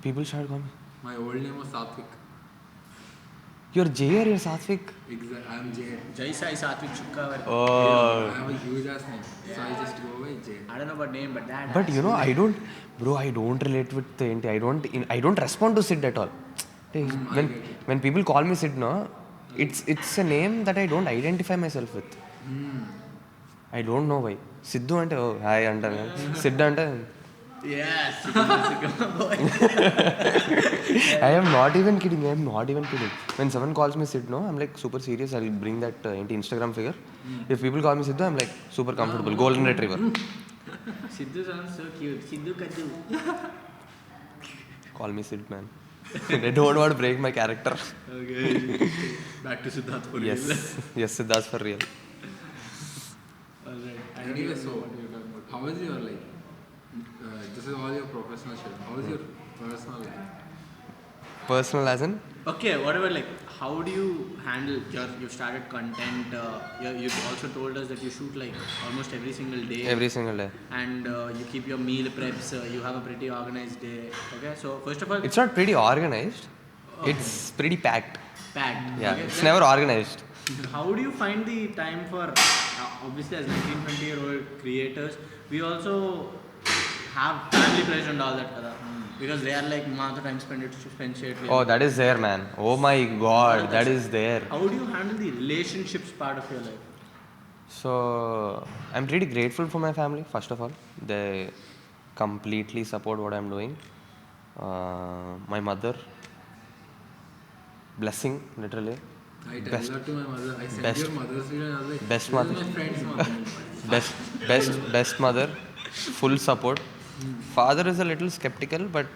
People started calling me. My old name was Satvik. You're Jay or you're Satvik? Exactly. I'm Jay. Jai Sai Satvik Shukkavar. Oh. I have a huge ass name, so I just go by Jay. I don't know about name, but that. But I don't relate with the I don't respond to Sid at all. When people call me Sid, no, it's a name that I don't identify myself with. I don't know why. Siddu ante oh hi antaru, Sid ante Yes. Boy. I am not even kidding. When someone calls me Sid, no, I'm like super serious. I'll bring that into Instagram figure. If people call me Siddu, I'm like super comfortable. Golden retriever. Siddu sounds so cute. Siddu Kaddu. Call me Sid, man. I don't want to break my character. Okay. Back to Siddarth4Real. Yes, Siddarth4Real. Alright. Anyway, so how is your life? This is all your professional shit. How is your personal life? Personal as in? Okay, whatever. Like, how do you handle you started content? You also told us that you shoot like almost every single day. Every single day. And you keep your meal preps. You have a pretty organized day. Okay, so first of all, It's not pretty organized. Okay. It's pretty packed. packed. Yeah, Okay, it's then never organized. how do you find the time for? Obviously, as 19-20-year-old creators, we also have family pressure and all that. Because they are like, "Ma, the time spend shit." Oh, that is there, man. Oh my God, that is there. How do you handle the relationships part of your life? So, I'm pretty grateful for my family, first of all. They completely support what I'm doing. My mother, blessing, literally. I tell that to my mother. I sent best- your mother's video and I was like, best "This is mother." my friend's mother. Best mother, full support. Father is a little skeptical, but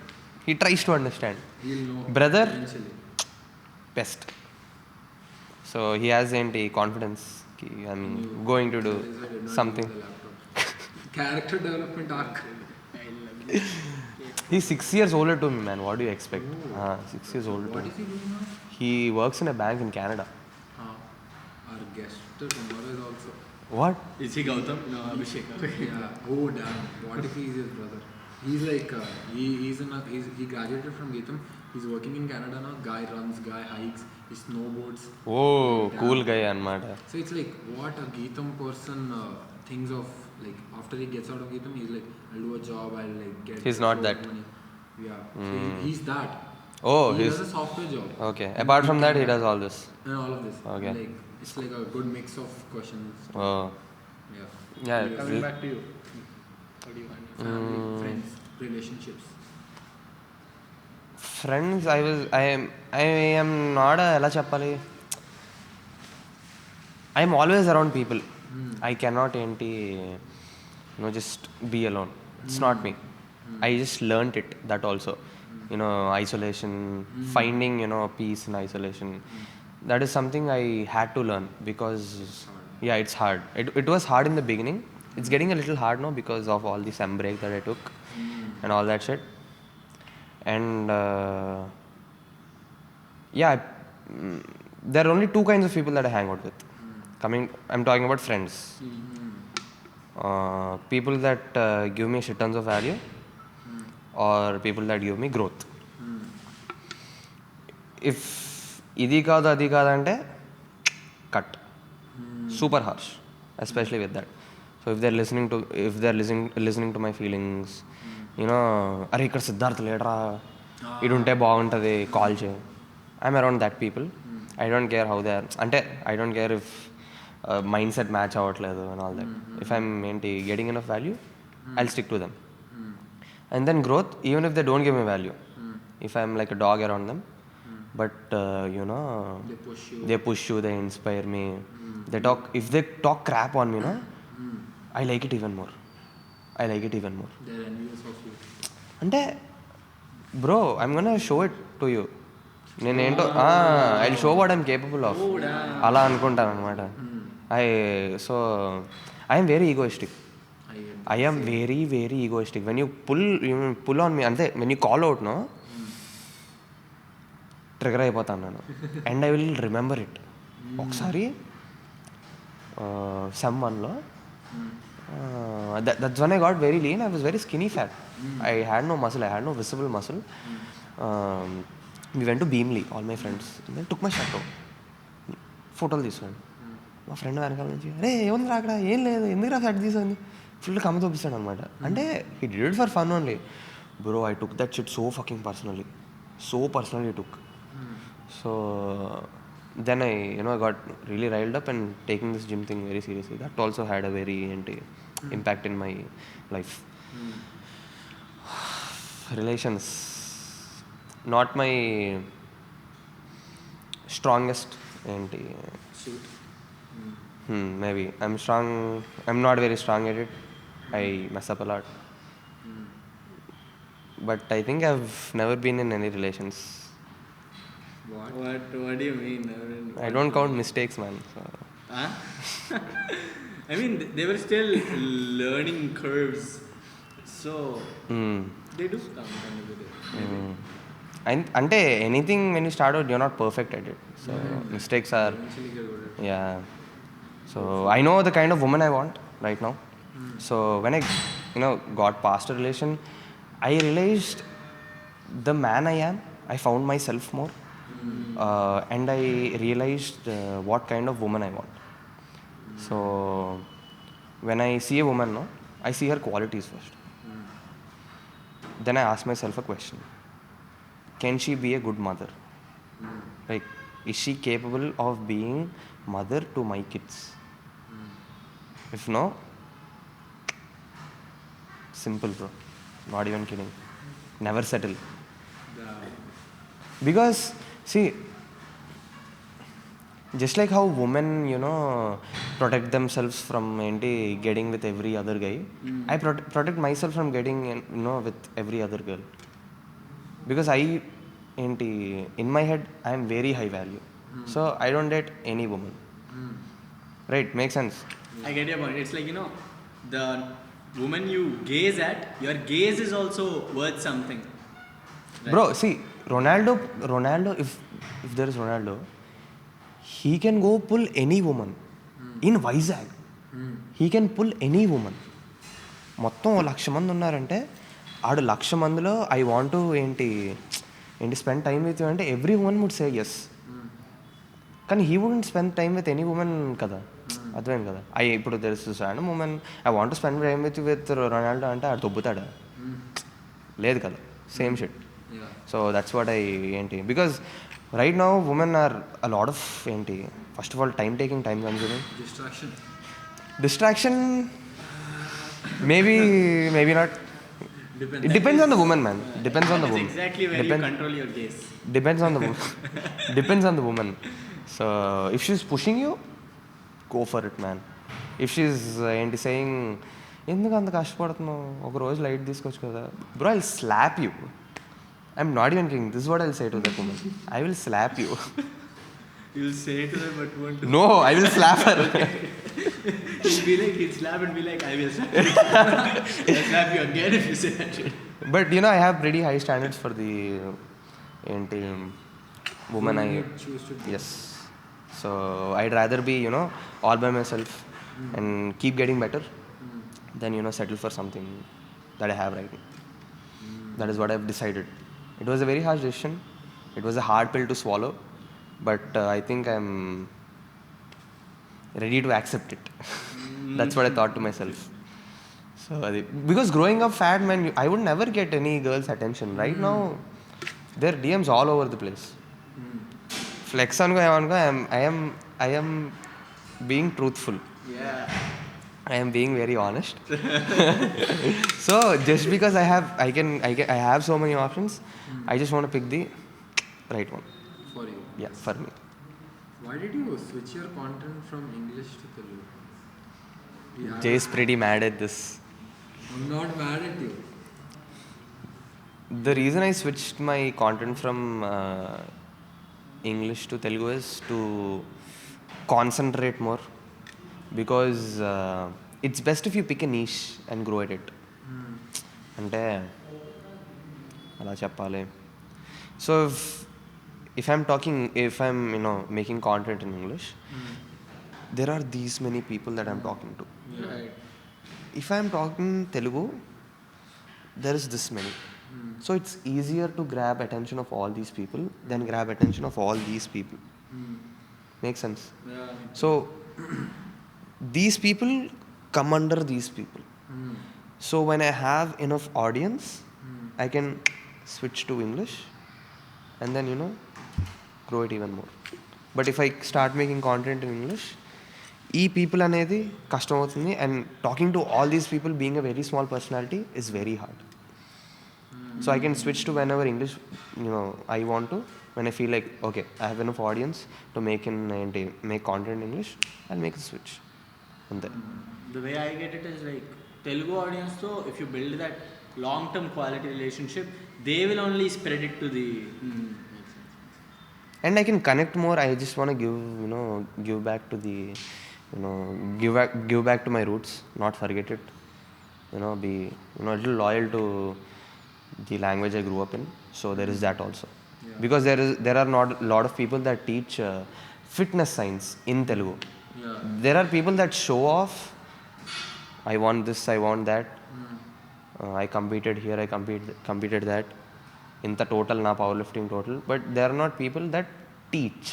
he tries to understand. He'll know Brother, eventually. best. So he has any confidence. I'm going to do That is why I did not something. use the laptop. Character development arc. He's 6 years older to me, man. What do you expect? 6 years older to What me. is he doing now? He works in a bank in Canada. Our guest tomorrow is also. What? Is he Gautam? No, Abhishek. Yeah. Oh damn. What if he is his brother? He's like he graduated from Geetam. He's working in Canada now. Guy runs, guy hikes, he snowboards. Oh, Damn. cool guy, anmata. So it's like what a Geetam person thinks of, like after he gets out of Geetam, he's like, I'll do a job, I'll like get. He's not that. money. Yeah. So he's that. Oh, he he's does a software job. okay. Apart from that, he does all this. And all of this. Okay. Like it's like a good mix of questions. Oh, Yeah. yeah. Coming back to you. What do you want? Family, friends, relationships. Friends, I am not a ela cheppali. I am always around people. I cannot just be alone. It's not me. I just learnt it, that also. Isolation, finding, peace in isolation. That is something I had to learn because, yeah, it's hard. It was hard in the beginning. It's getting a little hard now because of all the sem break that I took and all that shit. And there are only two kinds of people that I hang out with. I'm talking about friends. People that give me shit tons of value, or people that give me growth. If idi kaadu adi kaadu ante, cut. Super harsh, especially with that. So if they're listening to my feelings, అరే ఇక్కడ సిద్ధార్థ్ లేడరా ఇడుంటే బాగుంటుంది call చేయి. I'm around that people. I don't care how they are, అంటే I don't care if mindset match అవ్వట్లేదు and all that. If I'm getting enough value, I'll stick to them. And then growth, even if they don't give me value, if I'm like a dog around them, but they push you, they inspire me, if they talk crap on me, I like it even more. They're envious of you. అంటే bro, I'm gonna show it to you. నేనేంటో I show what I'm capable of, అలా అనుకుంటాను అనమాట. I'm very egoistic. I am very very egoistic. When you pull on me, అంటే when you call out, trigger అయిపోతాను నేను. And I will remember it. ఒకసారి sem 1లో, that's when I got very lean. I was very skinny fat. I had no muscle. I had no visible muscle. We went to Beamley, all my friends. And then took my shirt off. ఫోటోలు తీసుకోండి. మా friend వెనకాల నుంచి, అరే ఏముంది అక్కడ, ఏం లేదు, ఎందుకు షర్ట్ తీసుకుంది, ఫుల్ కమ్మ చూపిస్తాడు అనమాట. అంటే he did it for fun only. Bro, I took that shit so fucking personally. took. So then I got really riled up and taking this gym thing very seriously. That also had a very impact in my life. Relations, not my strongest Suit. maybe I'm not very strong at it. I mess up a lot. But I think I've never been in any relations. What do you mean? I don't count mistakes, man. So. Huh? I mean, they were still learning curves, so they do come under the day. Ante anything, when you start out, you're not perfect at it. So mistakes are, Eventually get good at it. yeah. So I know the kind of woman I want right now. So when I got past a relation, I realized the man I am, I found myself more. And I realized what kind of woman I want. So when I see a woman, I see her qualities first. Then I ask myself a question: can she be a good mother? Like, is she capable of being mother to my kids? If no, simple, bro. Not even kidding. Never settle. Because see, just like how women, protect themselves from getting with every other guy, I protect myself from getting, with every other girl. Because in my head, I am very high value. So I don't date any woman. Right? Makes sense. I get your point. It's like, the woman you gaze at, your gaze is also worth something. Right? Bro, see, Ronaldo, if there is Ronaldo, he can go pull any woman. In Vizag, he can pull any woman. మొత్తం 1,00,000 మంది ఉన్నారంటే ఆడు 1,00,000 మందిలో I want to spend time with you అంటే everyone would say yes. కానీ he wouldn't spend time with any women కదా. అర్థమైంది కదా. ఇప్పుడు తెలుసు and women I want to spend time with Ronaldo అంటే ఆడు దొబ్బుతాడా? లేదు కదా. Same shit. So that's what because right now women are a lot of first of all time taking, time consuming. Distraction, maybe not. It depends on the woman, man. Depends on the woman. Exactly where you control your gaze. Depends on the woman. Depends on the woman. So if she's pushing you, go for it, man. If she's saying, ఎందుకు అంత కష్టపడుతున్నావు, ఒక రోజు light తీసుకోవచ్చు కదా, bro, I'll slab you. I'm not even king. This what I'll say to that woman. I will slab you. You'll say to them, but won't do. No, I will slap her. He'll slap and be like, I will slap you. I'll slap you again if you say that shit. But I have pretty high standards for the woman I choose to be. Yes. So I'd rather be all by myself and keep getting better than settle for something that I have right now. That is what I've decided. It was a very harsh decision. It was a hard pill to swallow, but I think I'm ready to accept it. That's what I thought to myself. So because growing up fat, man, I would never get any girl's attention. Right now, there are DMs all over the place. Flex on go, I am being truthful. Yeah. I am being very honest. So just because I have so many options, I just want to pick the right one. For you. Yeah, for me. Why did you switch your content from English to Telugu? Jay is pretty mad at this. I'm not mad at you. The reason I switched my content from English to Telugu is to concentrate more, because it's best if you pick a niche and grow at it. అంటే అలా చెప్పాలి. So if I'm making content in English, there are these many people that I'm talking to. Right. If I'm talking Telugu, there is this many. So it's easier to grab attention of all these people than grab attention of all these people. Makes sense? Yeah. So these people come under these people. So when I have enough audience, I can switch to English and then grow it even more. But if I start making content in English, people anedi kashtam avutundi, and talking to all these people, being a very small personality, is very hard. So I can switch to whenever English I want to. When I feel like, okay, I have enough audience to make content in English, I'll make a switch. And then The way I get it is like, Telugu audience, so if you build that long-term quality relationship, they will only spread it to the. And I can connect more. I just want to give back to the, give back to my roots, not forget it. Be a little loyal to the language I grew up in. So there is that also. Yeah. Because there are not a lot of people that teach fitness science in Telugu. Yeah. There are people that show off. I want this, I want that. I competed here, I competed that. In the total, na powerlifting total. But there are not people that teach.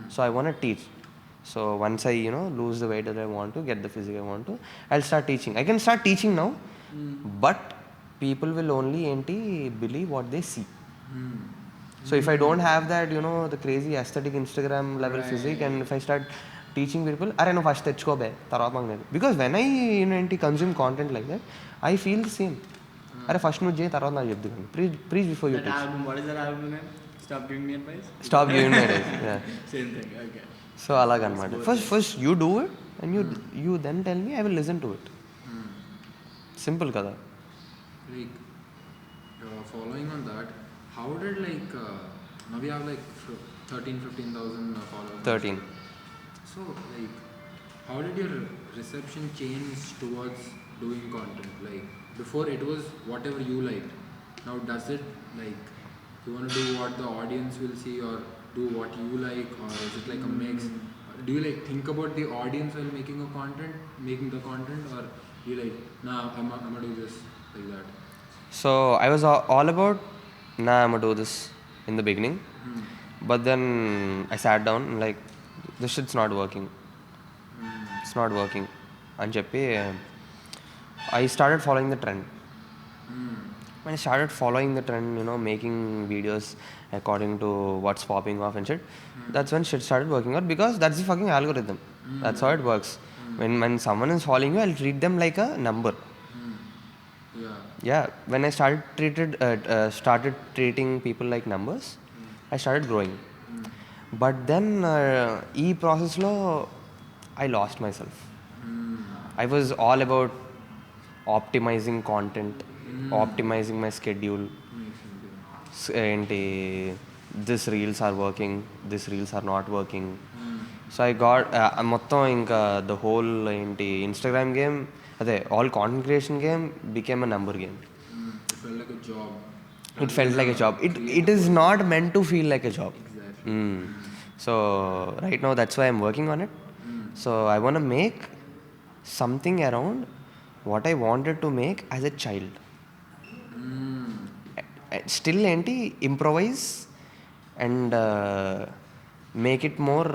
So I want to teach. So once I lose the weight that I want to, get the physique I want to, I'll start teaching. I can start teaching now, but people will only believe what they see. So if I don't have that the crazy aesthetic Instagram level physique, and if I start teaching people, are no first తెచ్చుకోబే తర్వాత మాకు లేదు. Because when I consume content like that, I feel the same. అరే first నువ్వు చేయి, తర్వాత నాకు చెప్దు. Please before you teach. What is that album name? Stop giving me advice. Stop giving me advice. Yeah. Same thing. Okay. So అలాగనమాట. First you do it and you then tell me, I will listen to it. Simple కదా. Like following on that, how did now we have 13-15,000 followers. 13. So how did your reception change towards doing content? Like before it was whatever you liked. Now does it you want to do what the audience will see or do what you like, or is it like a mix? Do you think about the audience while making the content, or you nah, I'm gonna do this like that? So I was all about, nah, I'm gonna do this in the beginning. But then I sat down and this shit's not working. It's not working. And cheppi, I started following the trend. When I started following the trend, making videos according to what's popping off and shit, that's when shit started working out, because that's the fucking algorithm. That's how it works. When someone is following you, I'll treat them like a number. Yeah. When I started treating people like numbers, I started growing. But then process lo I lost myself. I was all about optimizing content, optimizing my schedule. This reels are working, this reels are not working. So I got మొత్తం ఇంకా the whole Instagram game, all content creation game became a number game. It felt like a job. It felt like a job. It is not meant to feel like a job. Exactly. So right now that's why I'm working on it. So I want to make something around what I wanted to make as a child. Still improvise and make it more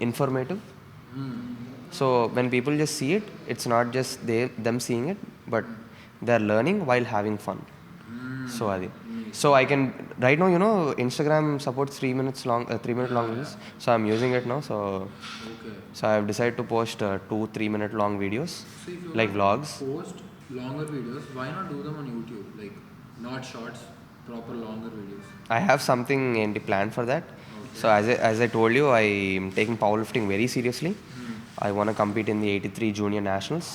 informative. So when people just see it, it's not just them seeing it, but they're learning while having fun. So I can right now, Instagram supports 3 minutes long, 3-minute long videos. So I'm using it now. So I have decided to post 2-3 minute long videos, So if you like vlogs. post longer videos, why not do them on YouTube? Not shorts, proper longer videos. I have something planned for that. So as I told you, I am taking powerlifting very seriously. I want to compete in the 83 Junior Nationals.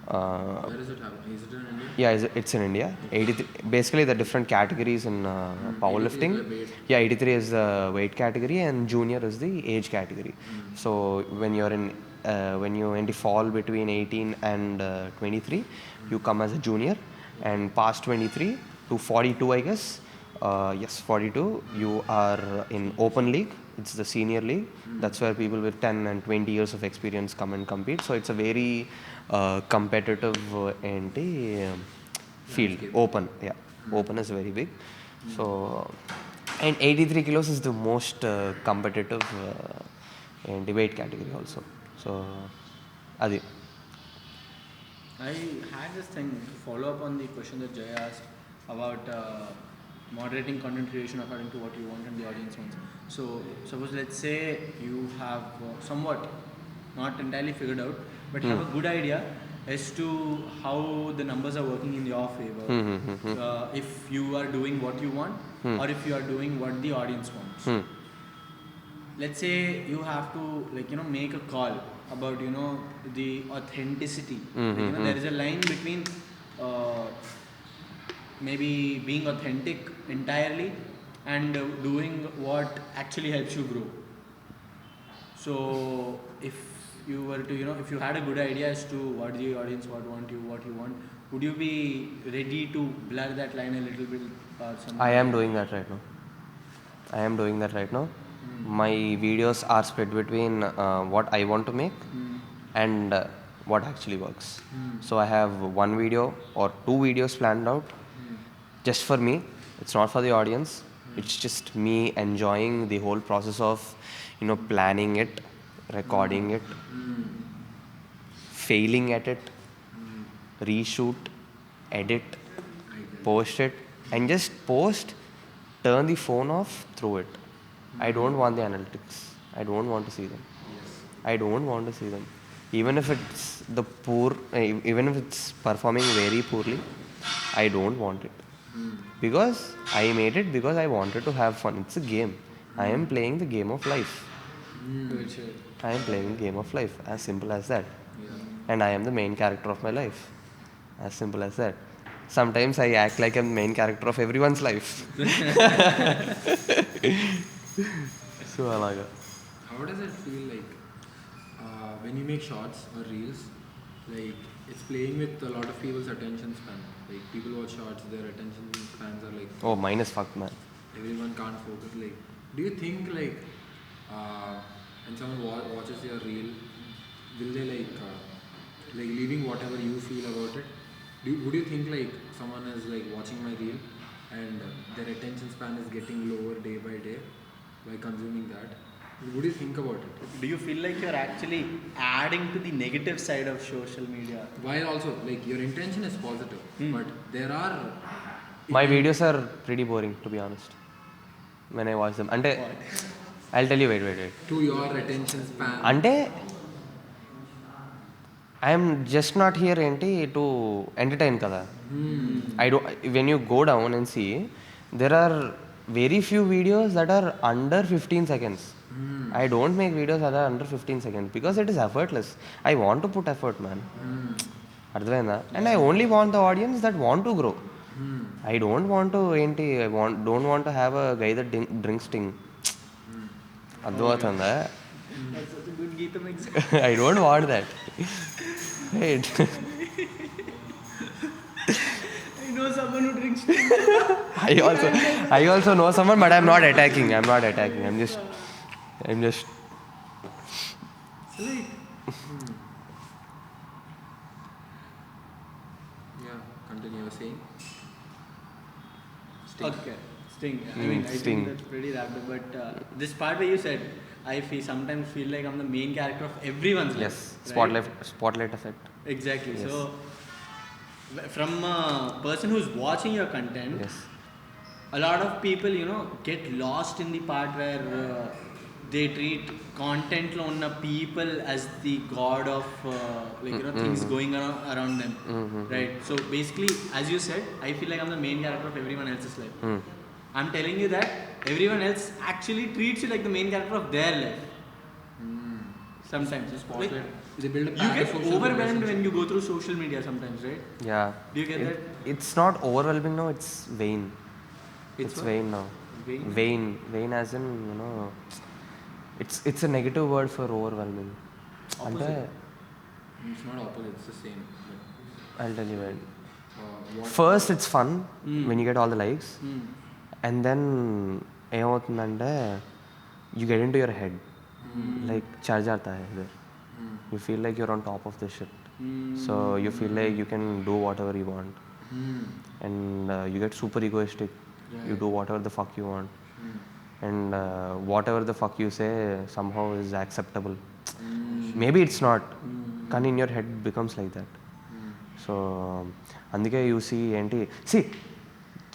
Where is it happening? Is it in India? Yeah, it's in India. 83, basically the different categories in powerlifting. 83 is the weight. Yeah, 83 is the weight category and junior is the age category. So when you fall between 18 and 23, you come as a junior, and past 23 to 42, I guess. Yes, 42, you are in open league. It's the senior league. That's where people with 10 and 20 years of experience come and compete. So it's a very competitive field. Open, yeah. Open is very big. So, and 83 kilos is the most competitive weight category also. So, adi. I had this thing to follow up on the question that Jay asked about moderating content creation according to what you want and the audience wants. So suppose let's say you have somewhat, not entirely figured out, but have a good idea as to how the numbers are working in your favor. If you are doing what you want or if you are doing what the audience wants. Let's say you have to make a call about the authenticity. There is a line between maybe being authentic entirely and doing what actually helps you grow. So if you were to if you had a good idea as to what the audience what you want, would you be ready to blur that line a little bit or something? I am doing that right now. My videos are split between what I want to make and what actually works. So I have one video or 2 videos planned out just for me. It's not for the audience. It's just me enjoying the whole process of planning it, recording it, failing at it, reshoot, edit, post it, and just post, turn the phone off, throw it. I don't want the analytics. I don't want to see them. I don't want to see them. Even if it's even if it's performing very poorly, I don't want it. Because I made it because I wanted to have fun. It's a game. I am playing the game of life. Sure. I am playing the game of life. As simple as that. Yeah. And I am the main character of my life. As simple as that. Sometimes I act like I'm the main character of everyone's life. So alaga. How does it feel like when you make shorts or reels? Like it's playing with a lot of people's attention span. Like people watch shorts, their attention spans are like Oh, mine is fucked, man. everyone can't focus. Like, do you think like when someone watches your reel, will they like leaving whatever you feel about it? Would you think like someone is like watching my reel and their attention span is getting lower day by day by consuming that? What do you think about it? Do you feel like you're actually adding to the negative side of social media? While also like your intention is positive, but there are My videos are pretty boring, to be honest. When I watch them. Ante, I'll tell you, wait. to your attention span. Ante, I am just not here to entertain kada. I don't. When you go down and see, there are very few videos that are under 15 seconds. I don't make videos that are under 15 seconds because it is effortless. I want to put effort, man. అర్థమైందా? And I only want the audience that want to grow. I don't want to don't want to have a guy that drinks sting. అర్థమవుతుందా? That's such a good Geetam example. I don't want that. Right. I know someone who drinks. I also know someone, but I'm not attacking. I'm just So like, yeah, continue. You were saying. Okay, sting. I sting. think that's pretty wrapped up. But this part where you said, I sometimes feel like I'm the main character of everyone's life. Yes, right? spotlight effect. Exactly. Yes. So, from a person who's watching your content, Yes. a lot of people, get lost in the part where they treat content lo unna people as the god of things going around them, right? So basically, as you said, I feel like I'm the main character of everyone else's life. I'm telling you that everyone else actually treats you like the main character of their life. Sometimes Spotlight. They build a you pack of get social overwhelmed relationship. when you go through social media sometimes, right? Yeah. Do you get that? It's not overwhelming now. It's vain. It's what? vain now. Vain? Vain as in It's a negative word for overwhelming. Opposite. It's not opposite. It's the same. I'll tell you when. What? First, it's fun when you get all the likes, and then ఏమవుతుందంటే you get into your head, like charge आता है इधर. You feel like you're on top of this shit. So you feel like you can do whatever you want, and you get super egoistic. You do whatever the fuck you want, and whatever the fuck you say somehow is acceptable. Maybe it's not, కానీ in your head becomes like that. So అందుకే you see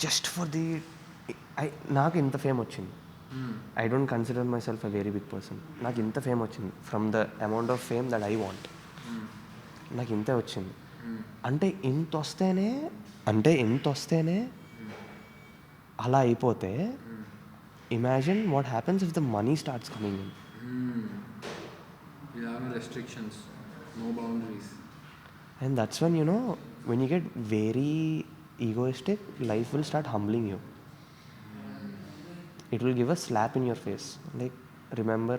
just for the నాకు ఇంత fame వచ్చింది. I don't consider myself a very big person. నాకు ఇంత fame వచ్చింది from the amount of fame that I want. నాకు ఇంతే వచ్చింది అంటే ఇంత వస్తేనే అలా అయిపోతే imagine what happens if the money starts coming in. There are no restrictions, no boundaries. And that's when when you get very egoistic, life will start humbling you. It will give a slap in your face, like remember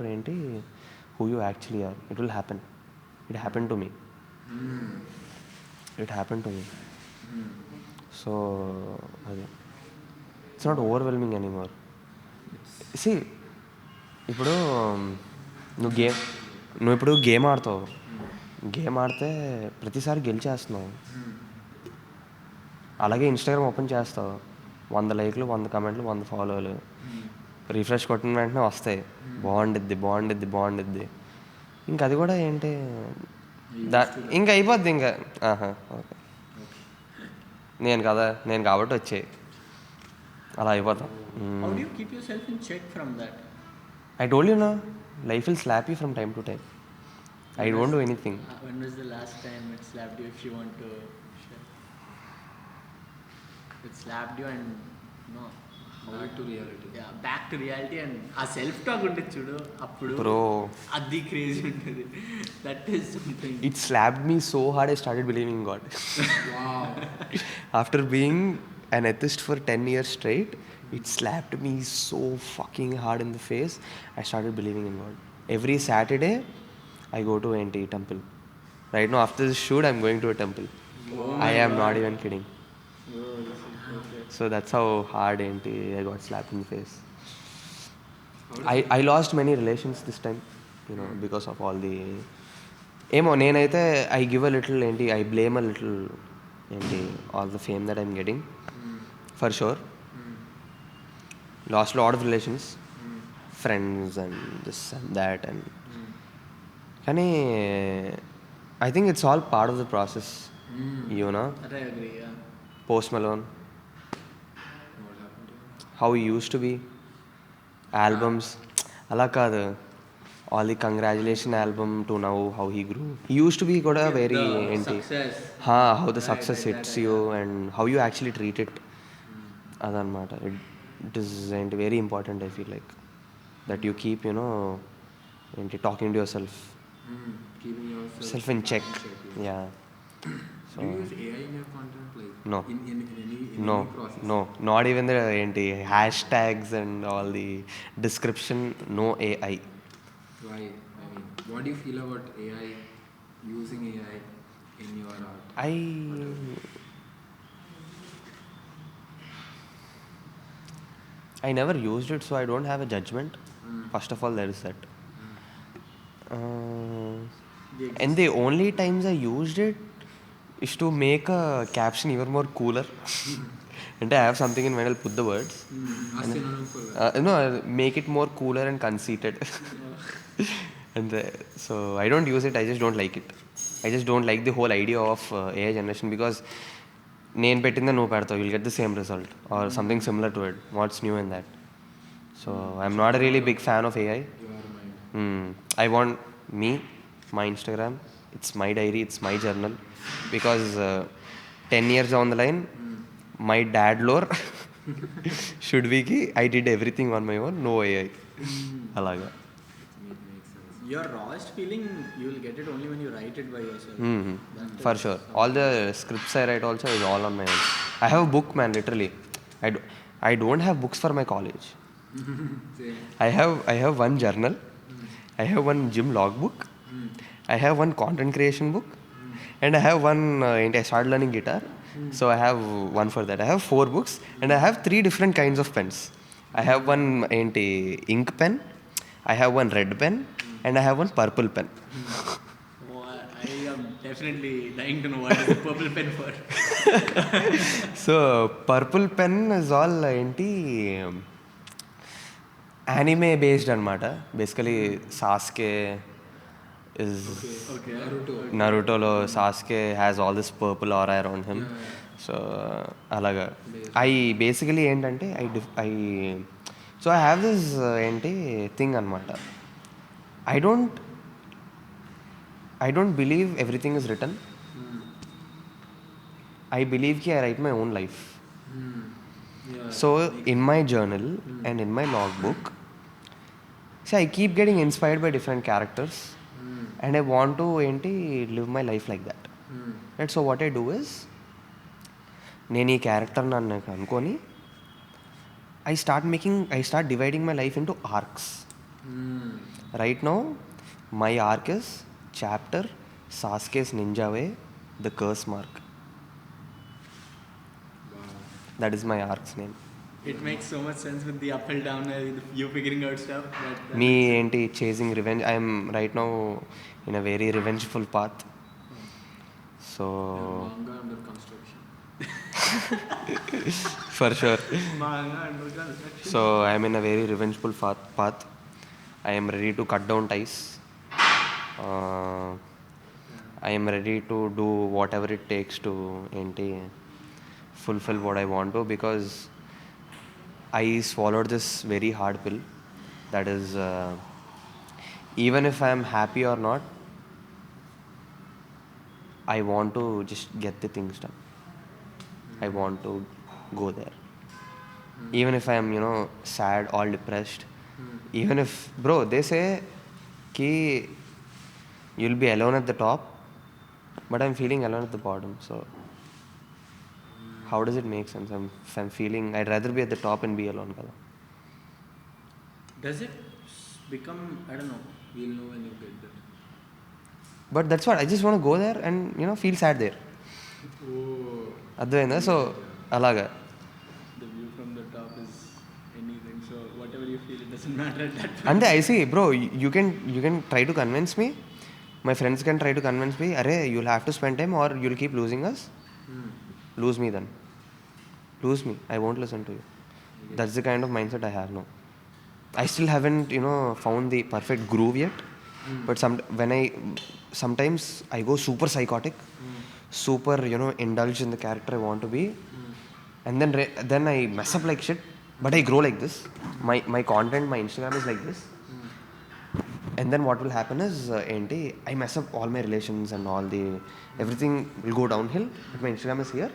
who you actually are. It will happen. It happened to me. So it's not overwhelming anymore. See, ఇప్పుడు నువ్వు game ఆడతావు. Game ఆడితే ప్రతిసారి గెలిచేస్తున్నావు. అలాగే Instagram open చేస్తావు, 100 లైక్లు, 100 కమెంట్లు, 100 ఫాలోవర్లు. Refresh కొట్టిన వెంటనే వస్తాయి, బాగుండిద్ది. ఇంకా అది కూడా ఇంకా అయిపోద్ది. ఇంకా ఓకే నేను కాబట్టి వచ్చాయి, అలా అయిపోతాం. How do you keep yourself in check from that? I told you, life will slap you from time to time. I don't do anything. When was the last time it slapped you, if you want to share? It slapped you and back to reality. Back to reality and ఆ self talk ఉంటుంది చూడు అప్పుడు Bro. అది crazy ఉంటుంది. That is something. It slapped me so hard I started believing in God. Wow. After being an atheist for 10 years straight, it slapped me so fucking hard in the face. I started believing in God. Every Saturday, I go to NT temple. Right now, after this shoot, I'm going to a temple. I am not even kidding. So that's how hard NT I got slapped in the face. I lost many relations this time, you know, because of all the... ఏమో నేనైతే I give a little ఏంటి I blame a little ఏంటి all the fame that I'm getting for sure. Lost lot of relations, friends and this and that and కానీ I think it's all part of the process. You know Post Malone how used to be albums అలా కాదు, all the congratulation album to now how he grew. He used to be కూడా very ఏంటి how the success hits you and how you actually treat it. అదనమాట. It is ఏంటి very important. I feel like that you keep, you know, ఏంటి talking to yourself, Keeping yourself self in check. Yeah. So do you use AI in your content, like no, in no, any process? no, not even the ఏంటి hashtags and all the description. No AI. Why? I mean, what do you feel about AI, using AI in your art? I never used it, so I don't have a judgment. First of all, there is that. And the only times I used it is to make a caption even more cooler. And I have something in mind, I'll put the words. A synonym for that. No, I'll make it more cooler and conceited. And so I don't use it, I just don't like it. I just don't like the whole idea of AI generation because నేను పెట్టిందే నువ్వు పెడతావు, you'll get the same result or something similar to it. What's new in that? So I'm not a really big fan of AI. Your mind. I want me, my Instagram, it's my diary, it's my journal, because 10 years down the line, my dad lore should be ki I did everything on my own, no AI. Alaga. Makes sense. Your rawest feeling, you will get it only when you write it by yourself. For sure. All the scripts I write also is all on my own. I have a book, man, literally. I don't have books for my college. Same. I have one journal. I have one gym logbook. I have one content creation book. And I have one, I started learning guitar. So I have one for that. I have 4 books and I have 3 different kinds of pens. I have one ink pen. I have one red pen. And I have one purple pen. I am definitely dying to know what is the purple pen for. So purple pen is all anime based anamata. Basically Sasuke is Okay. Naruto lo Sasuke has all this purple aura around him. So alaga I basically ఏంటంటే so I have this thing anamata. I don't believe everything is written. I believe I write my own life. Yeah. So in my journal and in my logbook, see, I keep getting inspired by different characters and I want to live my life like that. Right? So what I do is, నేను ఈ character నన్ను అనుకొని I start dividing my life into arcs. Right now, my arc is chapter Sasuke's Ninja Way, the curse mark. That is my arc's name. It makes so much sense with the up and down, you figuring out stuff. Me chasing revenge. I am right now in a very revengeful path. So Manga under construction. for sure. Manga under construction. So I am in a very revengeful path. I am ready to cut down ties. I am ready to do whatever it takes to fulfill what I want to, because I swallowed this very hard pill that is even if I am happy or not, I want to just get the things done. I want to go there. Even if I'm, sad, all depressed. Even if, bro, they say ki you'll be alone at the top, but I'm feeling alone at the bottom. So how does it make sense? If I'm feeling, I'd rather be at the top and be alone. Kada. Does it become, I don't know. You'll know when you get there. But that's what I just want to go there and feel sad there. అర్థమైందా? So అలాగా The view from the top is anything. So whatever you feel, it doesn't matter at that point. అంతే. I see, bro. You can try to convince me. My friends can try to convince me. Arey, you'll have to spend time or you'll keep losing us. Lose me then. Lose me. I won't listen to you. That's the kind of mindset I have now. I still haven't, found the perfect groove yet. But sometimes I go super psychotic, super, indulge in the character I want to be, and then I mess up like shit. But I grow like this. My content, my Instagram is like this. And then what will happen is, I mess up all my relations and everything will go downhill. But my Instagram is here,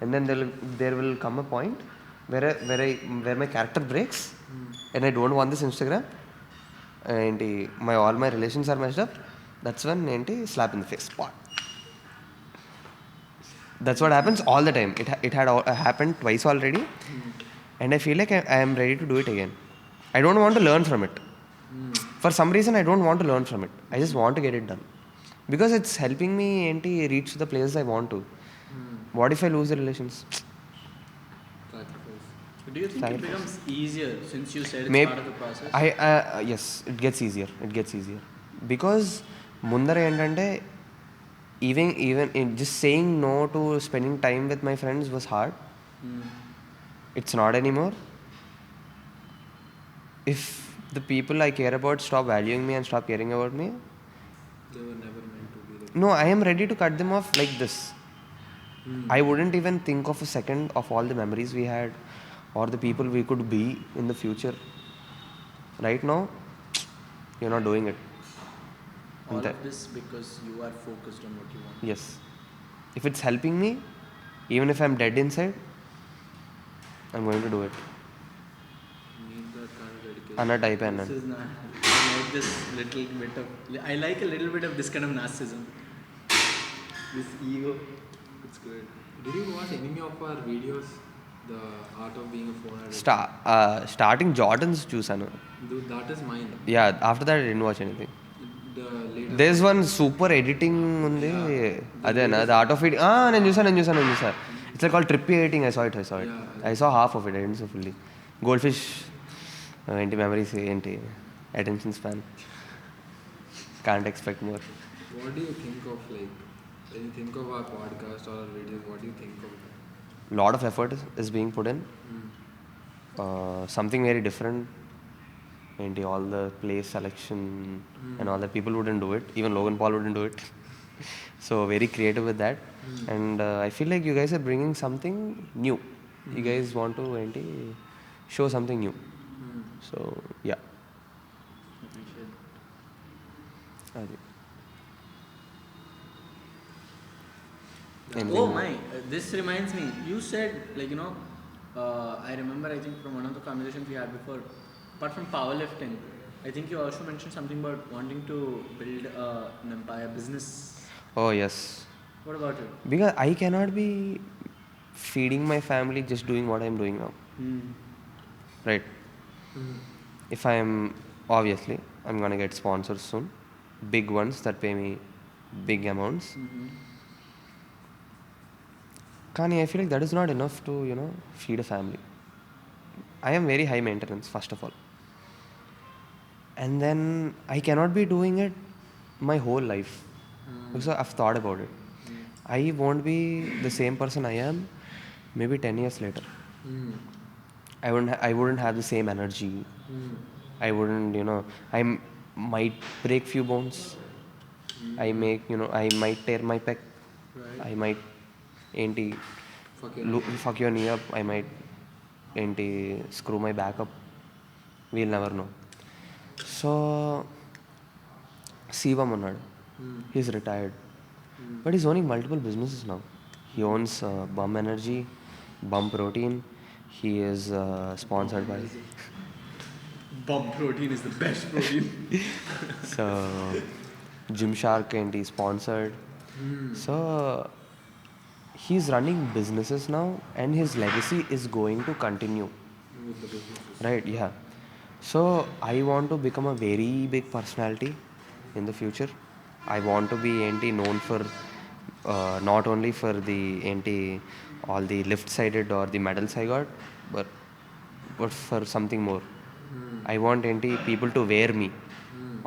and then there will come a point where my character breaks, and I don't want this Instagram. All my relations are messed up. That's when slap in the face. Spot. That's what happens all the time. It had happened twice already, and I feel like I am ready to do it again. I don't want to learn from it. For some reason, I don't want to learn from it. I just want to get it done because it's helping me reach the places I want to. What if I lose the relations? Do you think it becomes easier since you said it's part of the process? Yes, it gets easier. Because mundara endante even just saying no to spending time with my friends was hard. It's not anymore. If the people I care about stop valuing me and stop caring about me, They were never meant to be there. no, I am ready to cut them off like this. I wouldn't even think of a second of all the memories we had or the people we could be in the future. Right now, you're not doing it. All of this because you are focused on what you want. Yes. If it's helping me, even if I'm dead inside, I'm going to do it. Need that kind of dedication. Anna type and This is not. I like this little bit of. I like a little bit of this kind of narcissism. This ego. It's good. Did you watch any of our videos? The art of being a phone addict. Starting Jordans choosanu. Dude, that is mine. Yeah, after that I didn't watch anything. The latest. There's one super editing undi. Adena, the art of it. నేను చూసాను. It's like called trippy editing. I saw it. Yeah. I saw half of it. I didn't see fully. Goldfish. Memories. Attention span. Can't expect more. What do you think of when you think of our podcast or our videos? What do you think of that? Lot of effort is being put in. Something very different. All the place selection and all that, people wouldn't do it. Even Logan Paul wouldn't do it. So very creative with that. And I feel like you guys are bringing something new. You guys want to show something new. So yeah. Oh my, this reminds me. You said, I remember, I think from one of the conversations we had before, apart from powerlifting, I think you also mentioned something about wanting to build an empire, business. Oh yes. What about it? Because I cannot be feeding my family just doing what I'm doing now. Right? If obviously, I'm gonna get sponsors soon. Big ones that pay me big amounts. Kani, I feel like that is not enough to, feed a family. I am very high maintenance, first of all. And then I cannot be doing it my whole life. Because I've thought about it. I won't be the same person I am maybe 10 years later. I wouldn't have the same energy. I wouldn't, I might break few bones. I might tear my pec. Right. I might fuck your knee up. I might screw my back up. We'll never know. So Sivam unnadu. He's retired. But he's owning multiple businesses now. He owns Bum Energy, Bum Protein. He is sponsored by. Bump protein is the best protein. So Gymshark and he sponsored. So he's running businesses now, and his legacy is going to continue. Right? Yeah. So I want to become a very big personality in the future. I want to be known for not only for the all the lift-sided or the medals I got, but for something more. I want people to wear me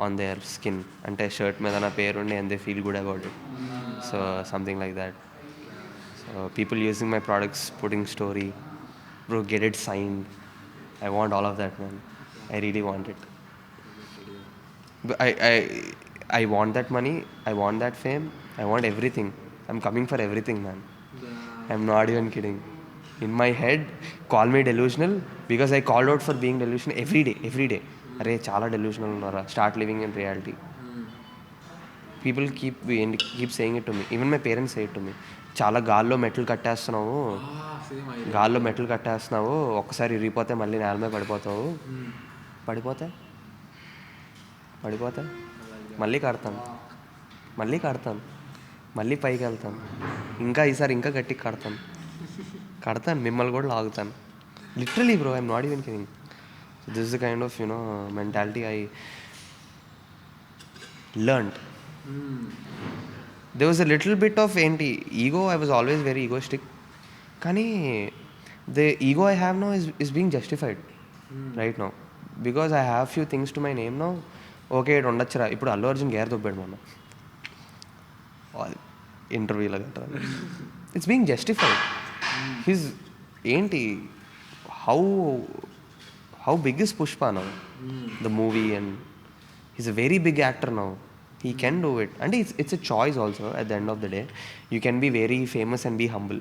on their skin. Ante shirt మీద నా పేరు ఉండి and they feel good about it. So something like that. So people using my products, putting story, bro, get it signed. I want all of that, man. I really want it. But I want that money. I want that fame. I want everything. I'm coming for everything, man. I'm not even kidding. In my head, call me delusional because I called out for being delusional every day. Every day. Arey, chala delusional unnara. Start living in reality. People keep saying it to me. Even my parents say it to me. చాలా గాల్లో మెట్లు కట్టేస్తున్నావు, గాల్లో మెట్లు కట్టేస్తున్నావు, ఒక్కసారి ఇరిగిపోతే మళ్ళీ నేల మీద పడిపోతావు. పడిపోతే పడిపోతే మళ్ళీ కడతాను, మళ్ళీ కడతాను, మళ్ళీ పైకి వెళ్తాను, ఇంకా ఈసారి ఇంకా గట్టిగా కడతాను, మిమ్మల్ని కూడా లాగుతాను. Literally bro, I'm not even kidding. This is the kind of mentality I learned. There was a little bit of ego. I was always very egoistic. Kani, the ego I have now is being justified right now. Because I have few things to my name now. Okay, ఉండొచ్చురా. ఇప్పుడు Allu Arjun gear దొబ్బాడు మొన్న ఇంటర్వ్యూలో గట్రా. It's being justified. His how big is Pushpa now? The movie, and he's a very big actor now. He can do it, and it's a choice also. At the end of the day, you can be very famous and be humble,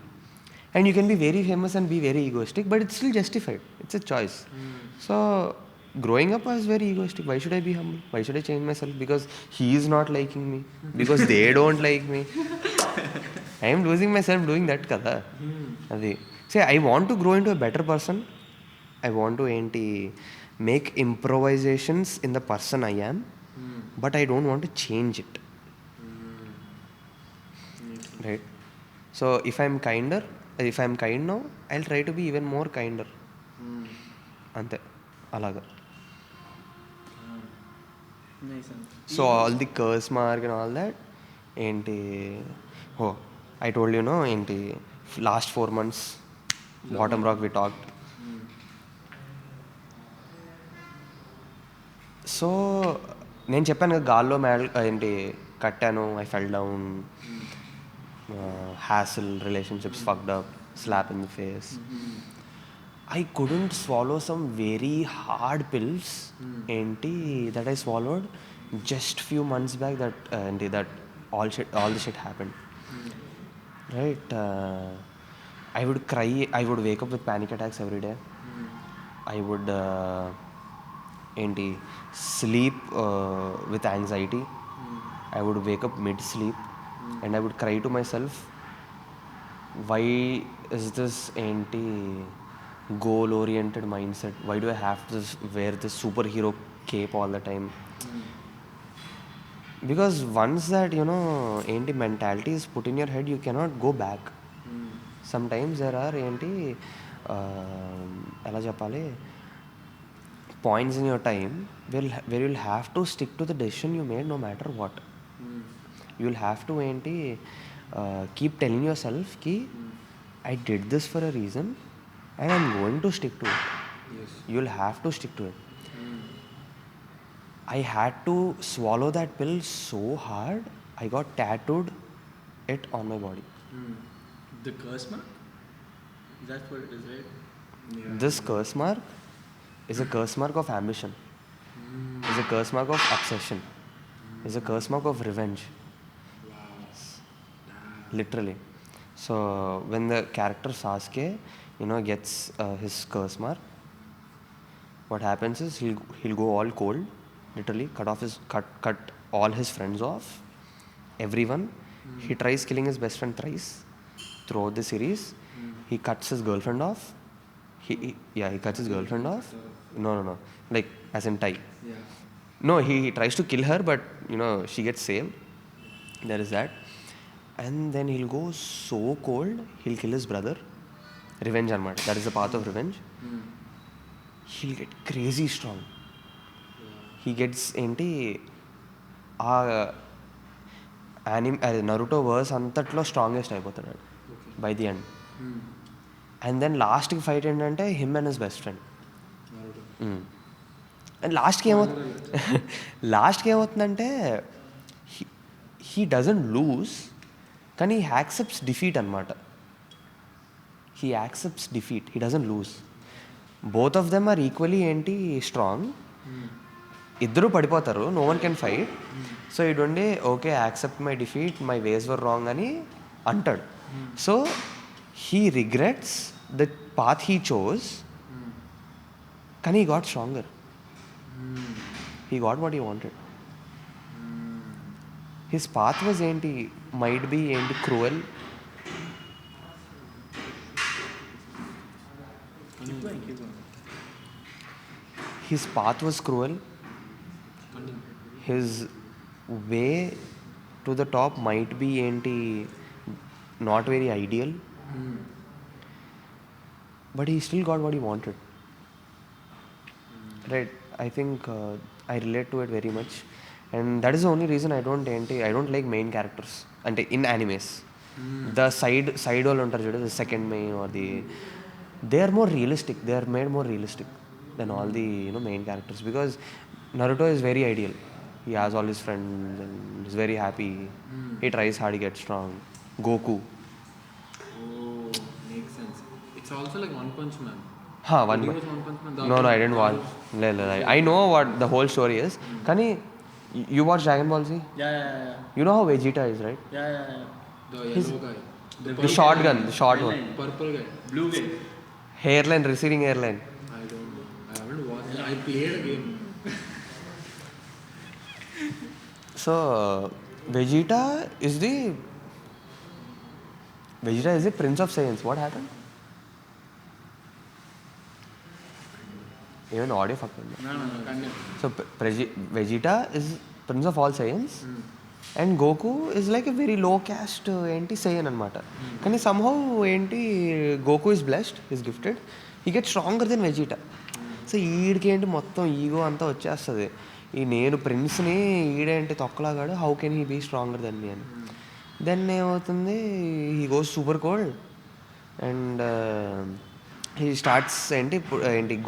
and you can be very famous and be very egoistic, but it's still justified. It's a choice. So growing up, I was very egoistic. Why should I be humble? Why should I change myself because he is not liking me, because they don't like me? I am losing myself doing that kada. Adi say I want to grow into a better person. I want to make improvisations in the person I am, but I don't want to change it. Right? So if I'm kind now, I'll try to be even more kinder. Ante alaga. Nice. So all the curse mark and all that, I told you no, last 4 months bottom rock we talked. So నేను చెప్పాను కదా, గాల్లో కట్టాను, I fell down, hassle, relationships fucked up, slap in the face. I couldn't swallow some very hard pills that I swallowed just few months back that all the shit happened. Right? I would cry. I would wake up with panic attacks every day. I would sleep with anxiety. I would wake up mid-sleep and I would cry to myself, why is this goal-oriented mindset? Why do I have to wear this superhero cape all the time? Because once that mentality is put in your head, you cannot go back. Sometimes there are ela cheppali points in your time where you'll have to stick to the decision you made no matter what. You'll have to keep telling yourself ki I did this for a reason and I'm going to stick to it. Yes. You'll have to stick to it. I had to swallow that pill so hard, I got tattooed it on my body. The curse mark? That's what it is, right? Yeah. This curse mark is a curse mark of ambition. Is a curse mark of obsession. Is a curse mark of revenge. Literally. So when the character Sasuke gets his curse mark, what happens is he'll go all cold, literally cut all his friends off, everyone. He tries killing his best friend thrice throughout the series. He cuts his girlfriend off. he cuts his girlfriend off. No. Like, as in tie. Yeah. No, he tries to kill her, but she gets saved. There is that. And then he'll go so cold, he'll kill his brother. Revenge anamata. That is the path of revenge. He'll get crazy strong. He gets Naruto verse అంతట్లో strongest అయిపోతున్నాడు by the end. And then లాస్ట్కి fight ఏంటంటే him and his best friend. And లాస్ట్కి ఏమవుతుందంటే he doesn't lose, కానీ he accepts defeat అనమాట. He accepts defeat, he doesn't lose. Both of them are equally strong. ఇద్దరు పడిపోతారు, no one can fight. So ఇటుండి okay accept my defeat, my ways were wrong అని అంటాడు. So he regrets the path he chose, కానీ he got stronger. He got what he wanted. His path was might be cruel. His path was cruel. His way to the top might be not very ideal. But he still got what he wanted. Right? I think I relate to it very much. And that is the only reason I don't like main characters. And in animes. The side all untar the second main or they are more realistic. They are made more realistic than all the main characters, because Naruto is very ideal. He has all his friends and is very happy. He tries hard, he gets strong. Goku. Oh, makes sense. It's also like One Punch Man. One Punch Man. No, I didn't watch. I know what the whole story is. Kani, you watch Dragon Ball Z? Yeah. You know how Vegeta is, right? Yeah. The yellow guy. The shotgun, the short one. Purple guy. Blue guy. Hairline, receding hairline. I don't know. I haven't watched. I played a game. So Vegeta is the Prince of Saiyans. What happened? Even audio fucked up. No. Continue. So Vegeta is Prince of all Saiyans. And Goku is like a very low caste Saiyan anamata. Kani somehow Goku is blessed, is gifted. He gets stronger than Vegeta. So ఈడికి మొత్తం ego అంతా వచ్చేస్తుంది. ఈ నేను ప్రిన్స్ని ఈడేంటి తొక్కలాగాడు, how can he be stronger than me అని. దెన్ ఏమవుతుంది, he goes super cold and he starts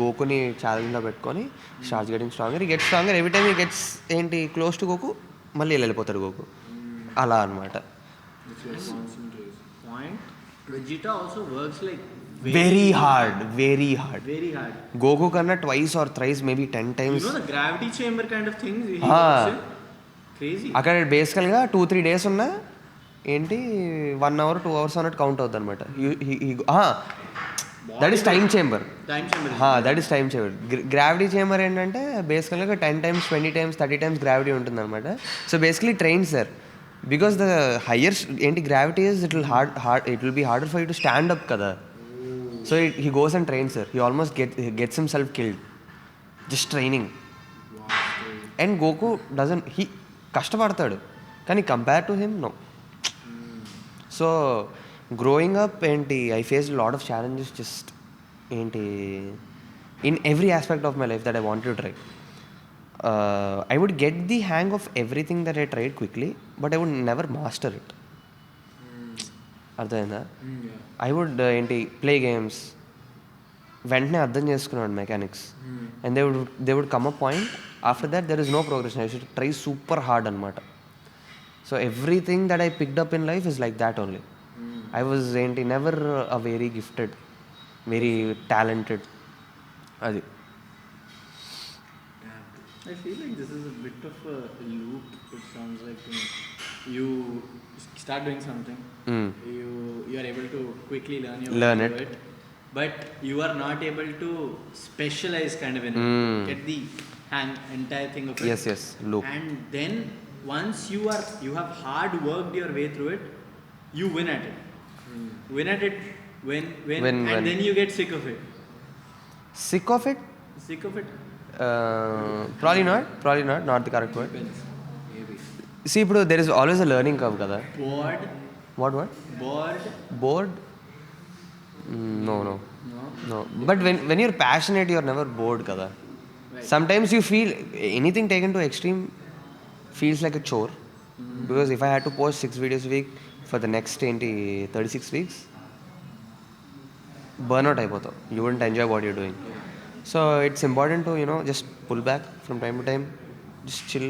గోకుని ఛాలెంజ్లో పెట్టుకొని starts getting stronger. He get stronger every time he gets close to Goku, మళ్ళీ వెళ్ళిపోతాడు గోకు. అలా అనమాట. Point. Vegeta also works like very hard. Goku kanna twice or thrice, maybe 10 times. You know the gravity chamber kind of things he works in? Crazy. అక్కడ బేసికల్గా 2-3 days ఉన్నా 1 hour 2 hours అన్నట్టు count అవుతుంది అనమాట. That is time chamber. That is time chamber. Gravity chamber ఏంటంటే బేసికల్గా 10 times 20 times 30 times gravity ఉంటుంది అనమాట. So basically trains sir, because the higher gravity is it will be harder for you to stand up కదా. So he goes and trains her. He almost gets himself killed just training. And Goku he కష్టపడతాడు, కానీ compare to him no. So growing up I faced a lot of challenges just in every aspect of my life that I wanted to try. I would get the hang of everything that I tried quickly, but I would never master it. అర్థమైందా? I would play games, వెంటనే అర్థం చేసుకున్నాను mechanics. And they would come a point after that there is no progression. I should try super hard అనమాట. So everything that I picked up in life is like that only. I was never a very gifted, very talented. అది. I feel like this is a bit of a loop. It sounds like you start doing something, you are able to quickly learn it, but you are not able to specialize kind of in it, get the hang entire thing of it. Yes, loop. And then once you have hard worked your way through it, you win at it. When then you get sick of it. Sick of it? Sick of it? Probably not the correct word. Depends. Maybe. See, bro, there is always a learning curve, kada. Bored? What? Bored? Bored? No. No. But when you're passionate, you're never bored, kada. Right. Sometimes you feel anything taken to extreme feels like a chore. Because if I had to post 6 videos a week for the next 36 weeks, burnout అయిపోతావు. You wouldn't enjoy what you're doing. So it's important to, just pull back from time to time, just chill,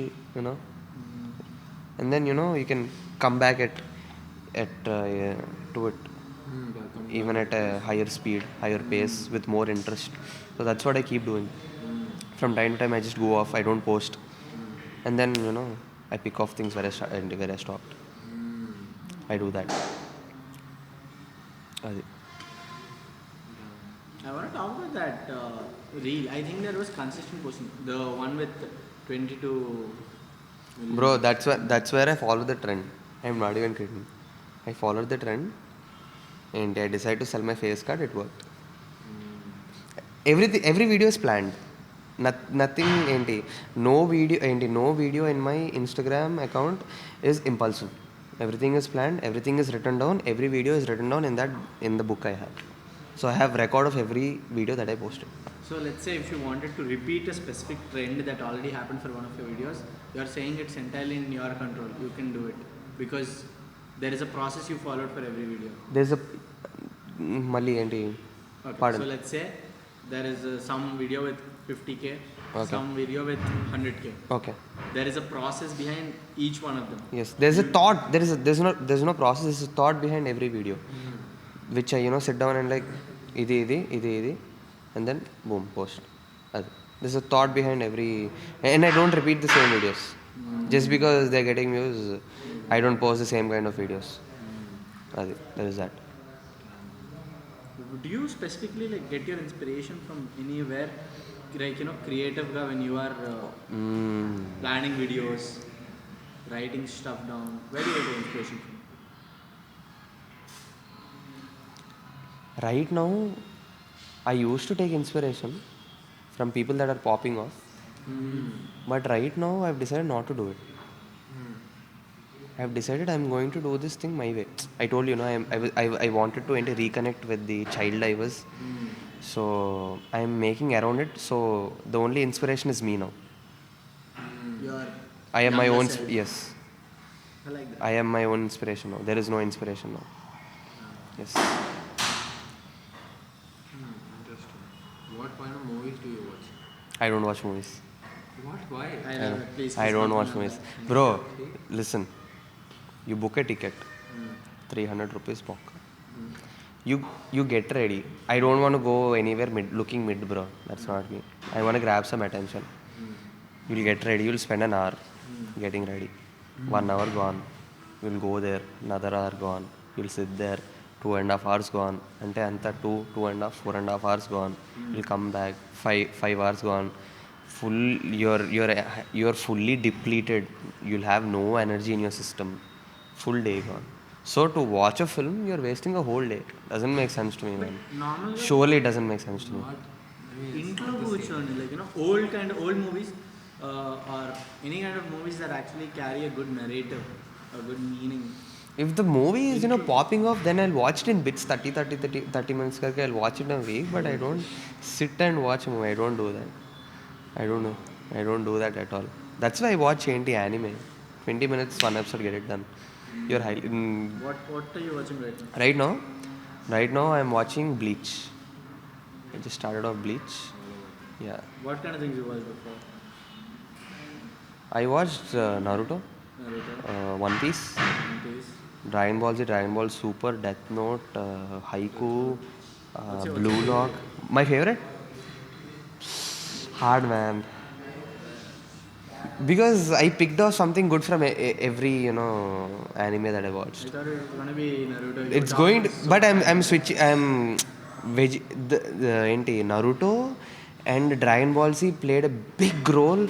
and then, you can come back to it even at a higher speed, higher pace, with more interest. So that's what I keep doing. From time to time, I just go off, I don't post, and then, I pick off things where I stopped. I do that. Adi. I want to talk about that reel. I think there was consistent posting. The one with 22 million. Bro, that's where I follow the trend. I'm not even kidding. I followed the trend and I decided to sell my face card. It worked. Every video is planned. Nothing no video in my Instagram account is impulsive. Everything is planned, everything is written down, every video is written down in the book I have. So I have record of every video that I posted. So let's say if you wanted to repeat a specific trend that already happened for one of your videos, you are saying it's entirely in your control. You can do it because there is a process you followed for every video. There's a Mali enti. Okay. Pardon. So let's say there is some video with 50k, Okay. some video with 100k. Okay. There is a process behind each one of them. Yes, there's a thought. There's no process. There's a thought behind every video, which I sit down and like idi, and then boom, post. There's a thought behind every, and I don't repeat the same videos just because they're getting views. I don't post the same kind of videos. There is that. Do you specifically get your inspiration from anywhere, creative ga when you are planning videos, writing stuff down? Where do you get your inspiration from? Right now, I used to take inspiration from people that are popping off, but right now I've decided not to do it. I've decided I'm going to do this thing my way. I told you, I wanted to reconnect with the child I was. So I'm making around it. So the only inspiration is me now. Your I am my younger own. self. Yes, I like that. I am my own inspiration now. There is no inspiration now. Yes. Interesting. What kind of movies do you watch? I don't watch movies. What? Why? I love it. Please, I don't comment watch on movies. that. Bro, listen. You book a ticket, 300 rupees book. You get ready. I don't want to go anywhere looking mid, bro. That's not me. I want to grab some attention. You'll get ready. You'll spend an hour getting ready. 1 hour gone. You'll go there. Another hour gone. You'll sit there. 2.5 hours gone. Ante anta 2.5, 4.5 hours gone. You'll come back. 5 hours gone. You're fully depleted. You'll have no energy in your system. Full day gone. So to watch a film, you're wasting a whole day. Doesn't make sense to me, man. Normally, Surely it doesn't make sense to me. intro కూర్చోండి old movies or any kind of movies that actually carry a good narrative, a good meaning. If the movie is popping off, then I'll watch it in bits, 30 minutes karke. I'll watch it in a week, but I don't sit and watch a movie. I don't do that. I don't do that at all. That's why I watch anime. 20 minutes, one episode, get it done. You're highly. What are you watching right now? Right now I'm watching Bleach. I just started off Bleach. Yeah. What kind of things you watched before? I watched Naruto, One Piece, Please. Dragon Ball Z, Dragon Ball Super, Death Note, Haiku, What's Blue your Lock. My favorite? Hard, man. Because I picked up something good from every anime that I watched. I thought it was going to be Naruto. It's going to, but I'm switching. I'm Naruto and Dragon Ball Z played a big role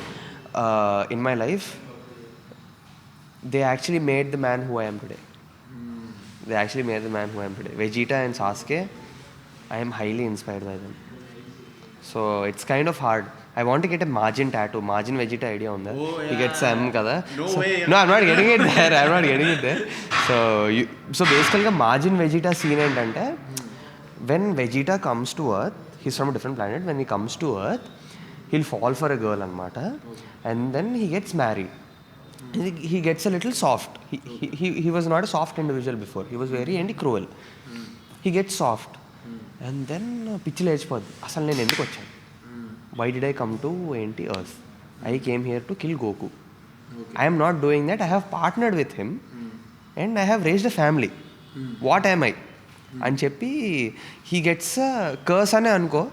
in my life. They actually made the man who I am today. Vegeta and Sasuke, I am highly inspired by them. So it's kind of hard. I want to get a margin tattoo. Margin Vegeta idea on that. Oh, He gets M kada. No So- way. No, I'm not getting it there. I'm not getting it there. So basically, margin Vegeta scene ఏంటంటే when Vegeta comes to Earth, he's from a different planet. When he comes to Earth, he'll fall for a girl anamata, and then he gets married. He gets a little soft. He was not a soft individual before. He was very cruel. He gets soft. And then పిచ్చి లేచిపోద్ది. అసలు నేను ఎందుకు వచ్చాను? Why did I come to Earth? I came here to kill Goku. I am not doing that. I have partnered with him and I have raised a family. What am I? అని చెప్పి he gets a curse అనే అనుకో.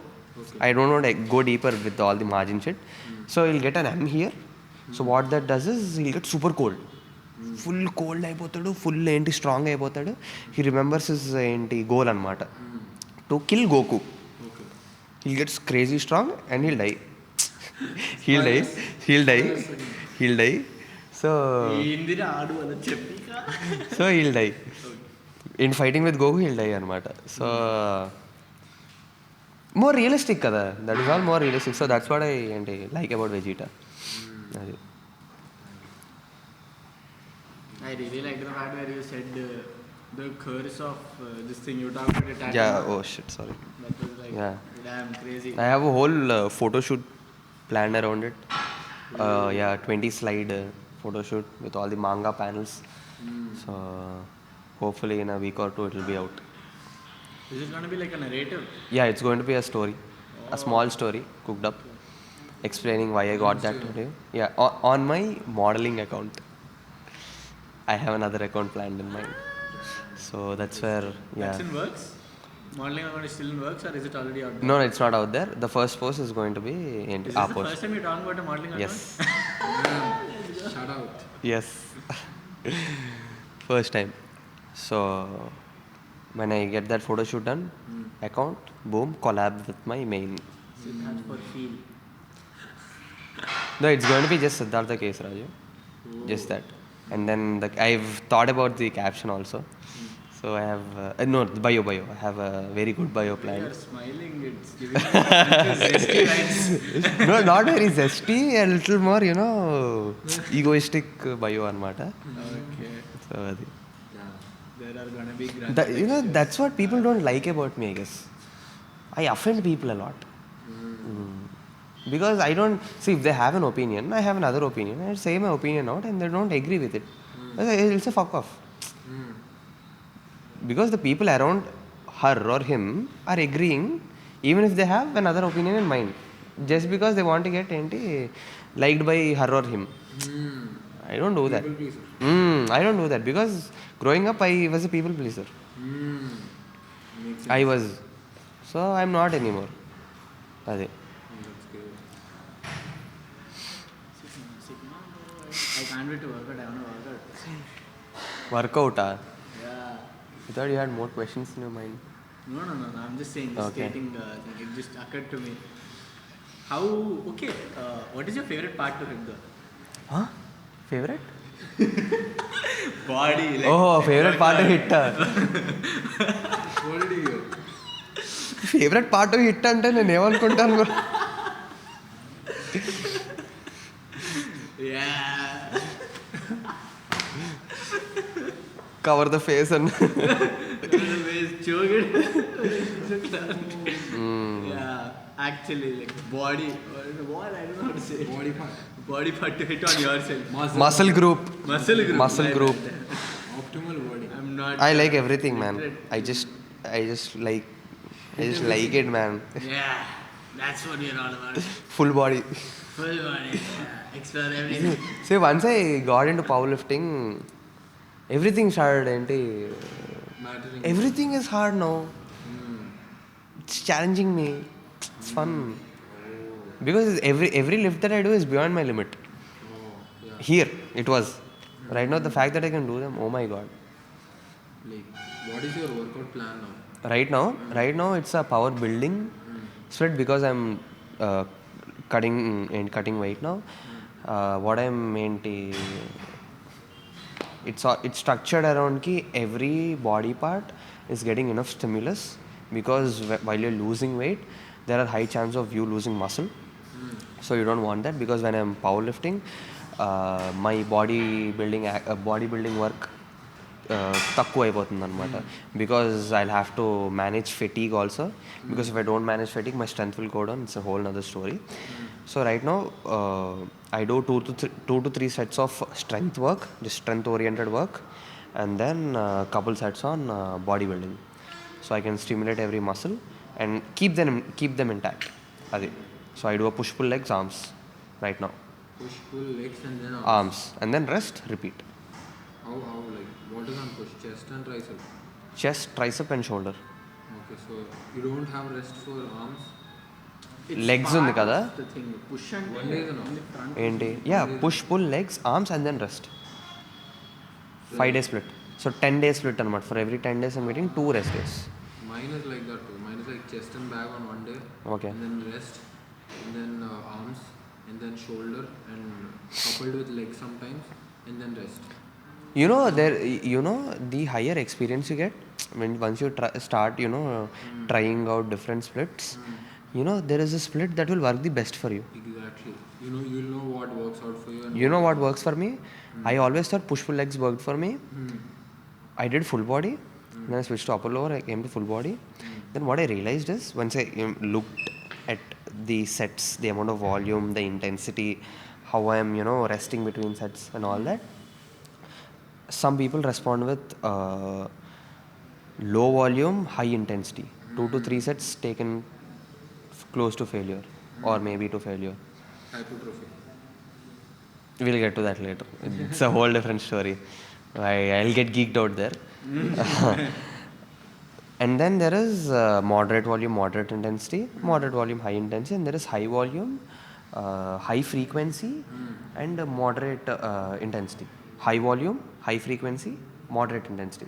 I don't know, like, go deeper with all the margin shit. So he'll get an M here. So what that does is he'll get super cold. Full cold అయిపోతాడు, full strong అయిపోతాడు. He remembers his goal అనమాట, to kill Goku. He'll get crazy strong and he'll die. He'll die. So he'll die. In fighting with Goku, he'll die anamata. So more realistic kada. That is all more realistic. So that's what I like about Vegeta. I really like the part where you said the curse of this thing you talked about. Tattoo. Yeah. Oh shit. Sorry. That was like damn crazy. I have a whole photo shoot planned around it. 20 slide photo shoot with all the manga panels. So hopefully in a week or two it will be out. Is it going to be like a narrative? Yeah, it's going to be a story, a small story cooked up, explaining why I got that today. Yeah, on my modeling account. I have another account planned in mind. So that's where, That's in works? Modeling account is still in works, or is it already out there? No, it's not out there. The first post is going to be in Is our this the post. first time you're talking about a modeling account? Yes. Shout out. Yes. First time. So when I get that photo shoot done, account, boom, collab with my main. Siddarth4Real. No, it's going to be just Siddartha case, Raju. Just that. And then I've thought about the caption also. So I have the bio. I have a very good bio plan. You're smiling, it's giving me zesty vibes. No, not very zesty, a little more, egoistic bio anamata. Okay. So There are gonna be grand that's what people don't like about me, I guess. I offend people a lot. Because I don't see, if they have an opinion, I have another opinion. I say my opinion out and they don't agree with it. I'll say fuck off. Because the people around her or him are agreeing, even if they have another opinion in mind, just because they want to get liked by her or him. I don't do that. I don't do that because growing up I was a people pleaser. I was. So I'm not anymore. Ade. I can't wait to work out. I want to work out. Workout. Yeah. I thought you had more questions in your mind. No. I'm just saying, Okay. stating the thing. It just occurred to me. What is your favorite part to hit though? Huh? Favorite? Body. Like, Oh, favorite part to hit. What did you hear? Favourite part hit అంటే నేను ఏమనుకుంటాను కూడా. Yeah. Cover the face and Yeah. Actually, like body. What? I don't know how to say. Body part to hit on yourself. Muscle group. Muscle group. Muscle group. Optimal body. I'm not. I like everything, man. I just like it, man. Yeah. That's what you're all about. Full body. Full body. Yeah. Explore everything. See, once I got into powerlifting, everything started Mattering. everything is hard now. It's challenging me. It's fun. Because every lift that I do is beyond my limit. Here, it was. Right now, the fact that I can do them, oh my god. Like, what is your workout plan now? Right now it's a power building split because I'm cutting weight now. What I'm it's structured around ki every body part is getting enough stimulus, because while you're losing weight, there are high chance of you losing muscle. So you don't want that, because when I'm powerlifting, my bodybuilding work తక్కువ అయిపోతుంది అనమాట, because I have to manage fatigue also, because if I don't manage fatigue my strength will go down. It's a whole other story. So right now I do 2 to 3 sets of strength work, just strength oriented work, and then couple sets on bodybuilding, so I can stimulate every muscle and keep them intact. Adi. So I do a push pull legs, arms right now. Push pull legs and then Arms and then rest, repeat. How like what is on push? Chest and tricep? Chest, tricep and shoulder. Okay, so you don't have rest for arms? Legs ఉంది కదా, push అంటే One day is enough. ఏంటి, yeah push pull legs arms and then rest. 5 day split. So 10 day split అనమాట. For every 10 days I'm getting 2 rest days. Mine is like that too. Mine is like chest and back on one day, Okay. and then rest, and then arms, and then shoulder, and coupled with legs sometimes, and then rest. The higher experience you get once you start trying out different splits, there is a split that will work the best for you. Exactly. You'll know what works out for you. And You know what works for me? I always thought push pull legs worked for me. I did full body, then I switched to upper lower, I came to full body. Then what I realized is, once I looked at the sets, the amount of volume, the intensity, how I am resting between sets and all that, some people respond with low volume, high intensity. 2 to 3 sets taken close to failure, or maybe to failure. hypertrophy. We'll get to that later. It's a whole different story. I'll get geeked out there. And then there is moderate volume, moderate intensity, moderate volume, high intensity, and there is high volume, high frequency, and moderate intensity. High volume, high frequency, moderate intensity.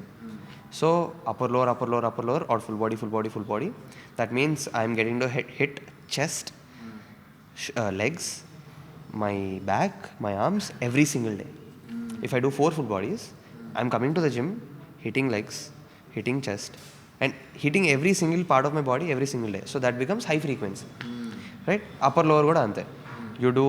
So upper lower, upper lower, upper lower, or full body, full body, full body. That means I'm getting to hit chest, legs, my back, my arms every single day. If I do 4 full bodies, I'm coming to the gym, hitting legs, hitting chest, and hitting every single part of my body every single day. So that becomes high frequency. Right? Upper lower kuda ante. You do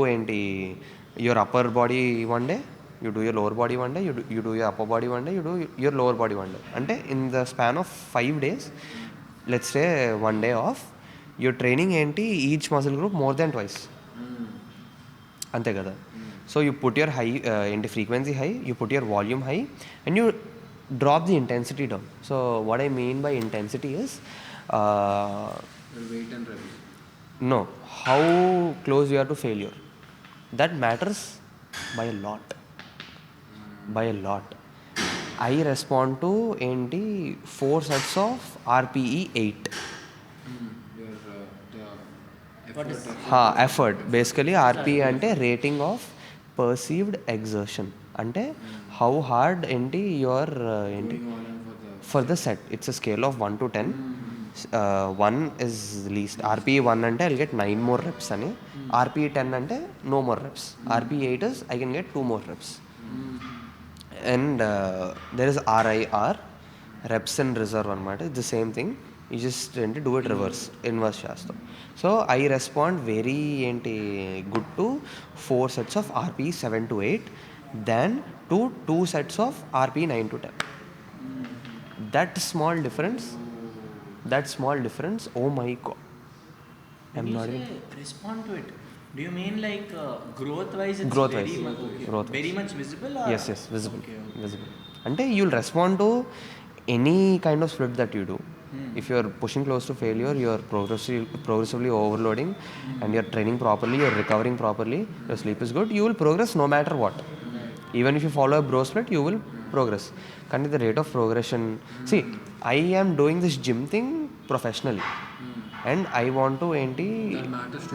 your upper body one day, you do your lower body one day, you do your upper body one day, you do your lower body one day. Ante in the span of 5 days, let's say 1 day off, you're training each muscle group more than twice. Ante kada. So you put your high frequency high, you put your volume high, and you drop the intensity down. So what I mean by intensity is Your weight and reps. no, how close you are to failure. That matters by a lot. By a lot. I respond to 4 sets of RPE 8. Your What is Effort. Basically RPE ante rating of perceived exertion. Ante how hard your for the set. It's a scale of 1 to 10. 1 is least. RPE 1 ante I'll get 9 more reps ani. RPE 10 ante no more reps. RPE 8 is I can get 2 more reps. And there is RIR, reps in reserve anamata. It's the same thing. You just do it inverse shasta. So I respond very good to 4 sets of RPE 7 to 8 than to 2 sets of RPE 9 to 10. That small difference, oh my god. When you say respond to it, do you mean like growth wise it's Growth-wise. very much Growth-wise. very much visible or Yes, visible. Okay. Visible. Ante you'll respond to any kind of split that you do. If you're pushing close to failure, you're progressively overloading, and you're training properly, you're recovering properly, your sleep is good, you will progress no matter what. Even if you follow a bro split, you will progress. Kandi the rate of progression. See, I am doing this gym thing professionally, and I want to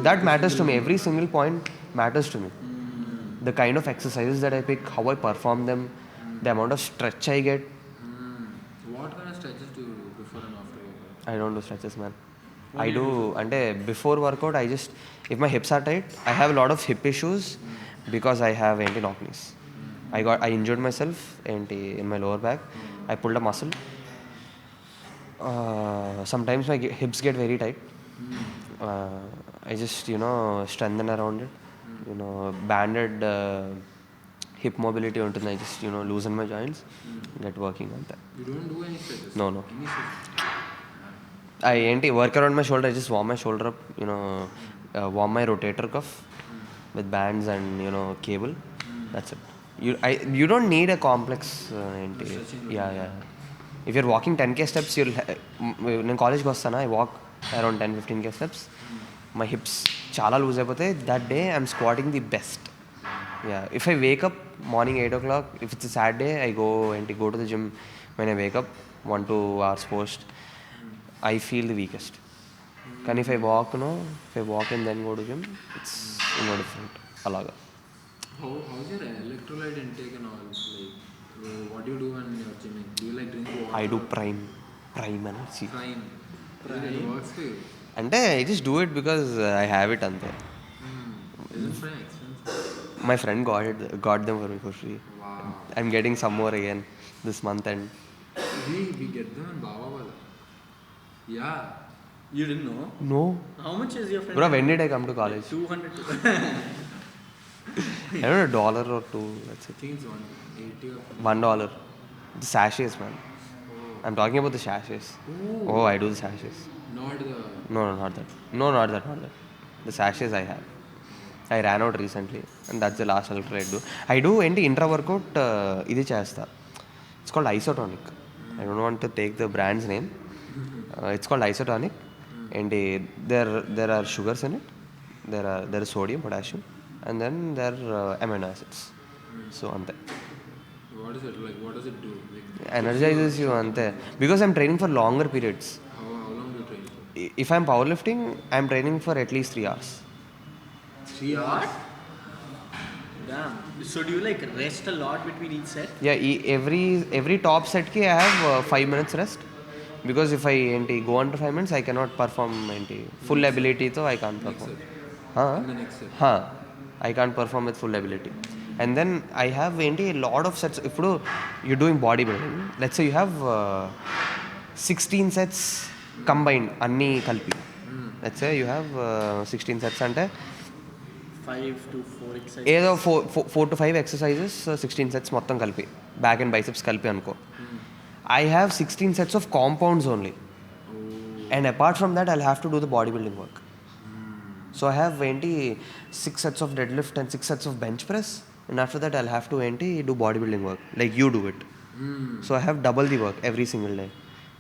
that matters to me. Every single point matters to me. The kind of exercises that I pick, how I perform them, the amount of stretch I get. What kind of stretches do you do before and after workout? I don't do stretches, man. I do before workout. If my hips are tight, I have a lot of hip issues because I have knock knees. I injured myself in my lower back. I pulled a muscle. Sometimes my hips get very tight. I just, strengthen around it. Banded hip mobility ఉంటుంది. I just, loosen my joints, get working on that. You don't do any stretches? No. Any stretches? I work around my shoulder. I just warm my shoulder up, warm my rotator cuff with bands and, cable. That's it. You don't need a complex, yeah. If you're walking 10k steps, నేను కాలేజ్కి వస్తానా, I walk around 10-15k steps. My hips చాలా loose అయిపోతాయి. That day I'm squatting the best. Yeah, if I wake up morning 8 o'clock, if it's a sad day, I go to the gym when I wake up 1-2 hours post. I feel the weakest. Can if I walk and then go to gym, it's different. Alaga. How's your electrolyte intake and all? Like, what do you do when you're gymming? Do you like drink water? I do prime energy. Prime. It works for you. And I just do it because I have it ante. Isn't Prime expensive? My friend got them for me for free. Wow. I'm getting some more again this month end. We get them in Baba. Yeah. You didn't know? No. How much is your friend? Bro, when did I come to college? 200. I don't know, $1 or $2. That's it. I think it's 180 or $1. The sachets, man. I'm talking about the sachets. Oh, I do the sachets. not the. No, not that. No, not that. The sachets I have. I ran out recently, and that's the last electrolyte I do. I do intra workout. Idi chesta. It's called isotonic. I don't want to take the brand's name. It's called isotonic, and there are sugars in it. There is sodium, potassium, and then there are amino acids. So ante. What is it like? What does it do? Like, Energizes you ante. Because I'm training for longer periods. how long do you train for? If I'm powerlifting, I'm training for at least 3 hours. 3 hours? Damn. So do you like rest a lot between each set? Yeah, every top set ki I have 5 minutes rest. Because if I go under 5 minutes, I cannot perform full ability, so I can't perform. In the next set. I can't perform with full ability. And then I have a lot of sets. If you're doing bodybuilding, let's say you have 16 sets combined, anni kalpi. Let's say you have 16 sets ante 5 to 4 exercises. ఏదో 4 to 5 exercises, 16 sets మొత్తం కలిపి, back and biceps కలిపి అనుకో. I have 16 sets of compounds only. And apart from that, I'll have to do the bodybuilding work. So I have 6 sets of deadlift and 6 sets of bench press. And after that, I'll have to do bodybuilding work. Like you do it. So I have double the work every single day.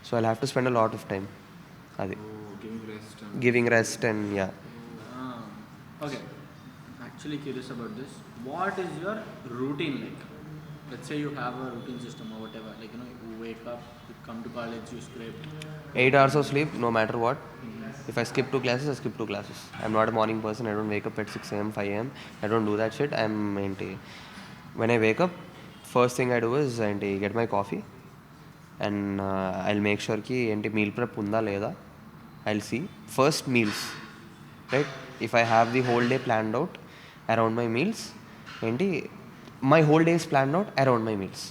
So I'll have to spend a lot of time. Adi. Giving rest and yeah. Okay. Actually curious about this. What is your routine like? Let's say you have a routine system or whatever. Like, you wake up, you come to college, you scrape. 8 hours of sleep, no matter what. If I skip 2 classes, I skip 2 classes. I'm not a morning person. I don't wake up at 6 a.m., 5 a.m. I don't do that shit. When I wake up, first thing I do is get my coffee. And I'll make sure ki meal prep unda leda. I'll see. First, meals. Right? If I have the whole day planned out around my meals, my whole day is planned out around my meals.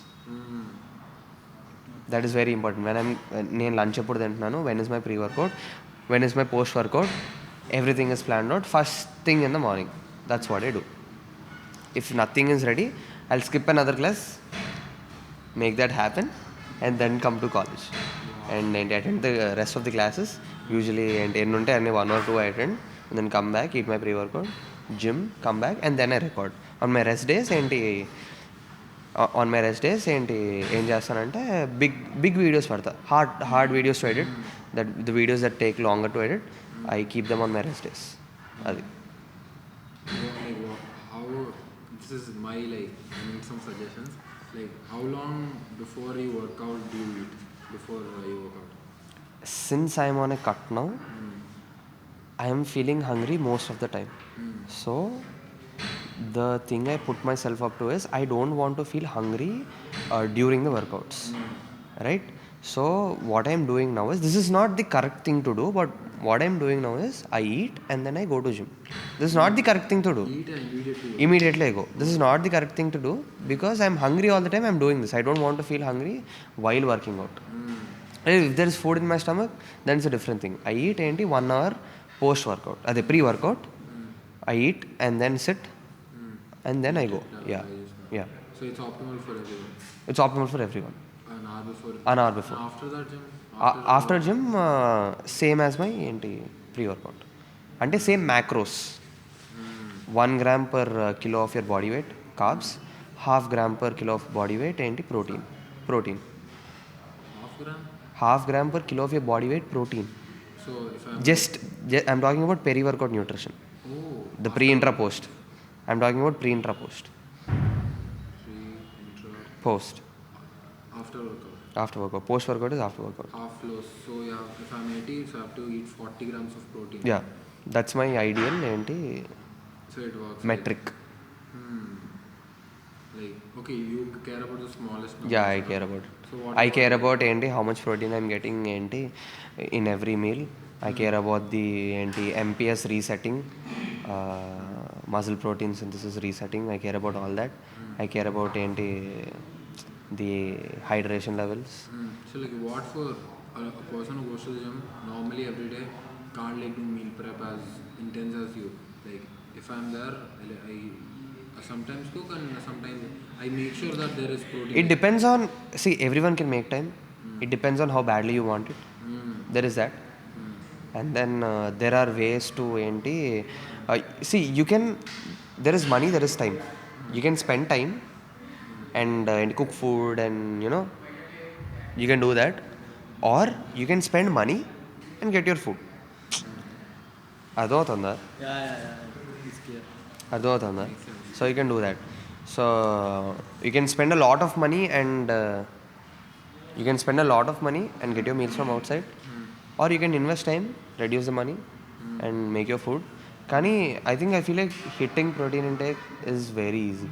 That is very important. When నేను lunch ఎప్పుడు తింటున్నాను, when is my pre-workout, when is my post-workout, everything is planned out first thing in the morning. That's what I do. If nothing is ready, I'll skip another class, make that happen, and then come to college. And attend the rest of the classes. Usually, only 1 or 2 I attend, and then come back, eat my pre-workout, gym, come back, and then I record. On my rest days, ఏం చేస్తానంటే big videos పడతా, hard videos to edit, that the videos that take longer to edit, I keep them on my rest days. అది How, this is my I need some suggestions. Like, how long before you work out do you eat? Before you work out? Since I am on a cut now, I am feeling hungry most of the time. So the thing I put myself up to is I don't want to feel hungry during the workouts. Right? So what I am doing now is, this is not the correct thing to do, but what I am doing now is I eat and then I go to gym. This is not the correct thing to do. Eat and Immediately I go. This is not the correct thing to do because I am hungry all the time. I am doing this. I don't want to feel hungry while working out. If there is food in my stomach, then it's a different thing. I eat 1 hour post workout. Pre workout. I eat and then sit and then I go. Yeah. Yeah. So it's optimal for everyone. It's optimal for everyone. An hour before. An hour before. After that gym. After gym, same as my pre-workout. Ante same macros. 1 gram per kilo of your body weight carbs, half gram per kilo of body weight protein. Half gram. Half gram per kilo of your body weight protein. So if I'm Just I'm talking about peri-workout nutrition. oh The pre-intra post. I'm talking about pre-intra post. pre-intra Post. after workout. After workout. Post workout is after workout. Half loss. So yeah, if I'm 80, so I have to eat 40 grams of protein. Yeah. That's my ideal So it works. metric. Like okay, you care about the smallest number. Yeah, I care about it. So what I care about how much protein I'm getting in every meal. I care about the MPS resetting, muscle protein synthesis resetting. I care about all that. I care about the hydration levels. So like what for a person who goes to the gym normally every day can't like do meal prep as intense as you. Like if I'm there, I sometimes cook and sometimes I make sure that there is protein. It depends on, everyone can make time. It depends on how badly you want it. There is that. And then there are ways to you can, there is money, there is time. You can spend time and cook food and you can do that, or you can spend money and get your food. అర్థమవుతుందా? It's clear. అర్థమవుతుందా? So you can do that. So you can spend a lot of money and get your meals from outside, or you can invest time, reduce the money and make your food. Kani I feel like hitting protein intake is very easy.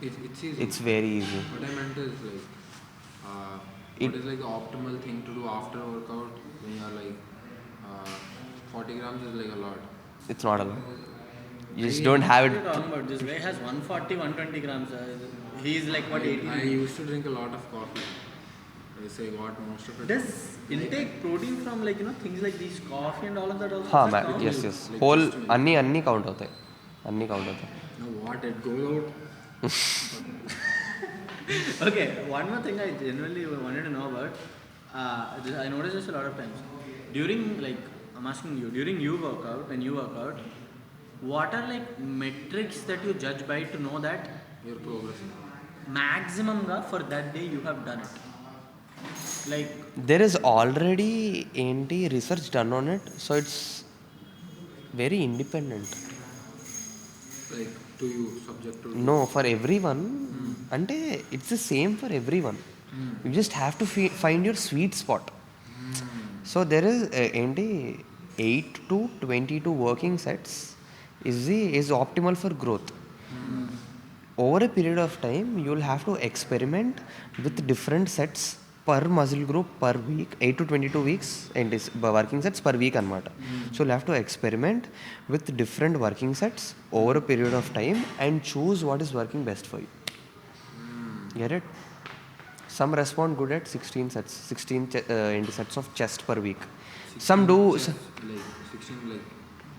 It's easy. It's very easy. What I meant is like, what is like the optimal thing to do after workout when you are like, 40 grams is like a lot. It's not a lot. You just don't have What it. are you talking about? This guy has 140, 120 grams. He's like what, 80? I used to drink a lot of coffee. I say got most of it. Does intake protein from things like these coffee and all of that also? Ha, affect how yes, you- yes. Whole अन्नी count होते हैं. अन्नी count होते हैं. Now what it goes out. Okay, one more thing I genuinely wanted to know about. I noticed this a lot of times. I'm asking you, during when you work out, what are like metrics that you judge by to know that You're progressing. maximum for that day you have done it? Like, There is already research done on it, so it's very independent. Like to you, subject to No, for everyone, it's the same for everyone. You just have to find your sweet spot. So there is 8 to 22 working sets is optimal for growth. Over a period of time, you'll have to experiment with different sets per muscle group per week, 8 to 22 weeks and is working sets per week anamata. So you'll have to experiment with different working sets over a period of time and choose what is working best for you. Get it? Some respond good at 16 sets of chest per week. Some do. like 16 like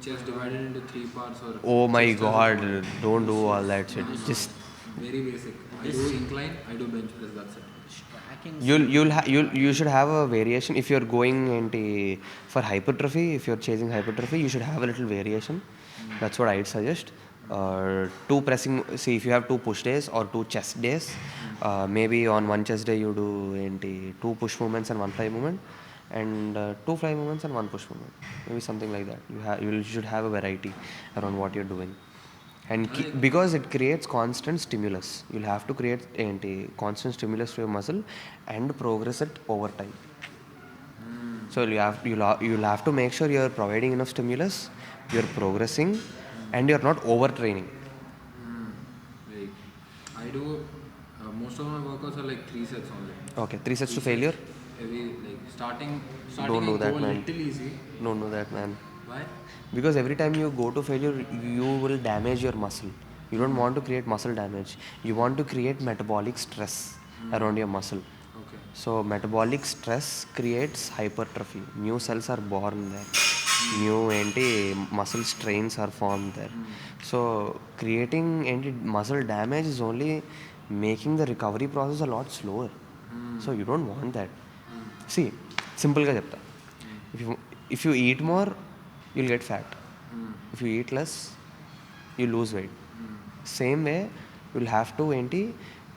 chest divided into 3 parts or. Oh my chest God! Don't do all that shit. Just very basic. I do incline, I do bench press. That's it. tracking. you should have a variation if you're going for hypertrophy. If you're chasing hypertrophy, you should have a little variation. That's what I'd suggest. 2 pressing. See, if you have 2 push days or 2 chest days, maybe on one chest day you do 2 push movements and 1 fly movement, and 2 fly movements and 1 push movement. Maybe something like that. You should have a variety around what you're doing. And because it creates constant stimulus, you'll have to create constant stimulus to your muscle and progress it over time. So you'll have to make sure you're providing enough stimulus, you're progressing, and you're not overtraining. Like I do most of my workouts are like 3 sets only. Okay, 3 sets to failure. Every like starting Don't do I that, go a man. little easy. Don't do that, man. Why? Because every time you go to failure, you will damage your muscle. You don't want to create muscle damage. You want to create metabolic stress around your muscle. Okay. So metabolic stress creates hypertrophy. New cells are born there. new muscle strains are formed there. So creating muscle damage is only making the recovery process a lot slower. So you don't want that. See, simple ga chepta. If you eat more, you'll get fat. If you eat less, you lose weight. Same way, you'll have to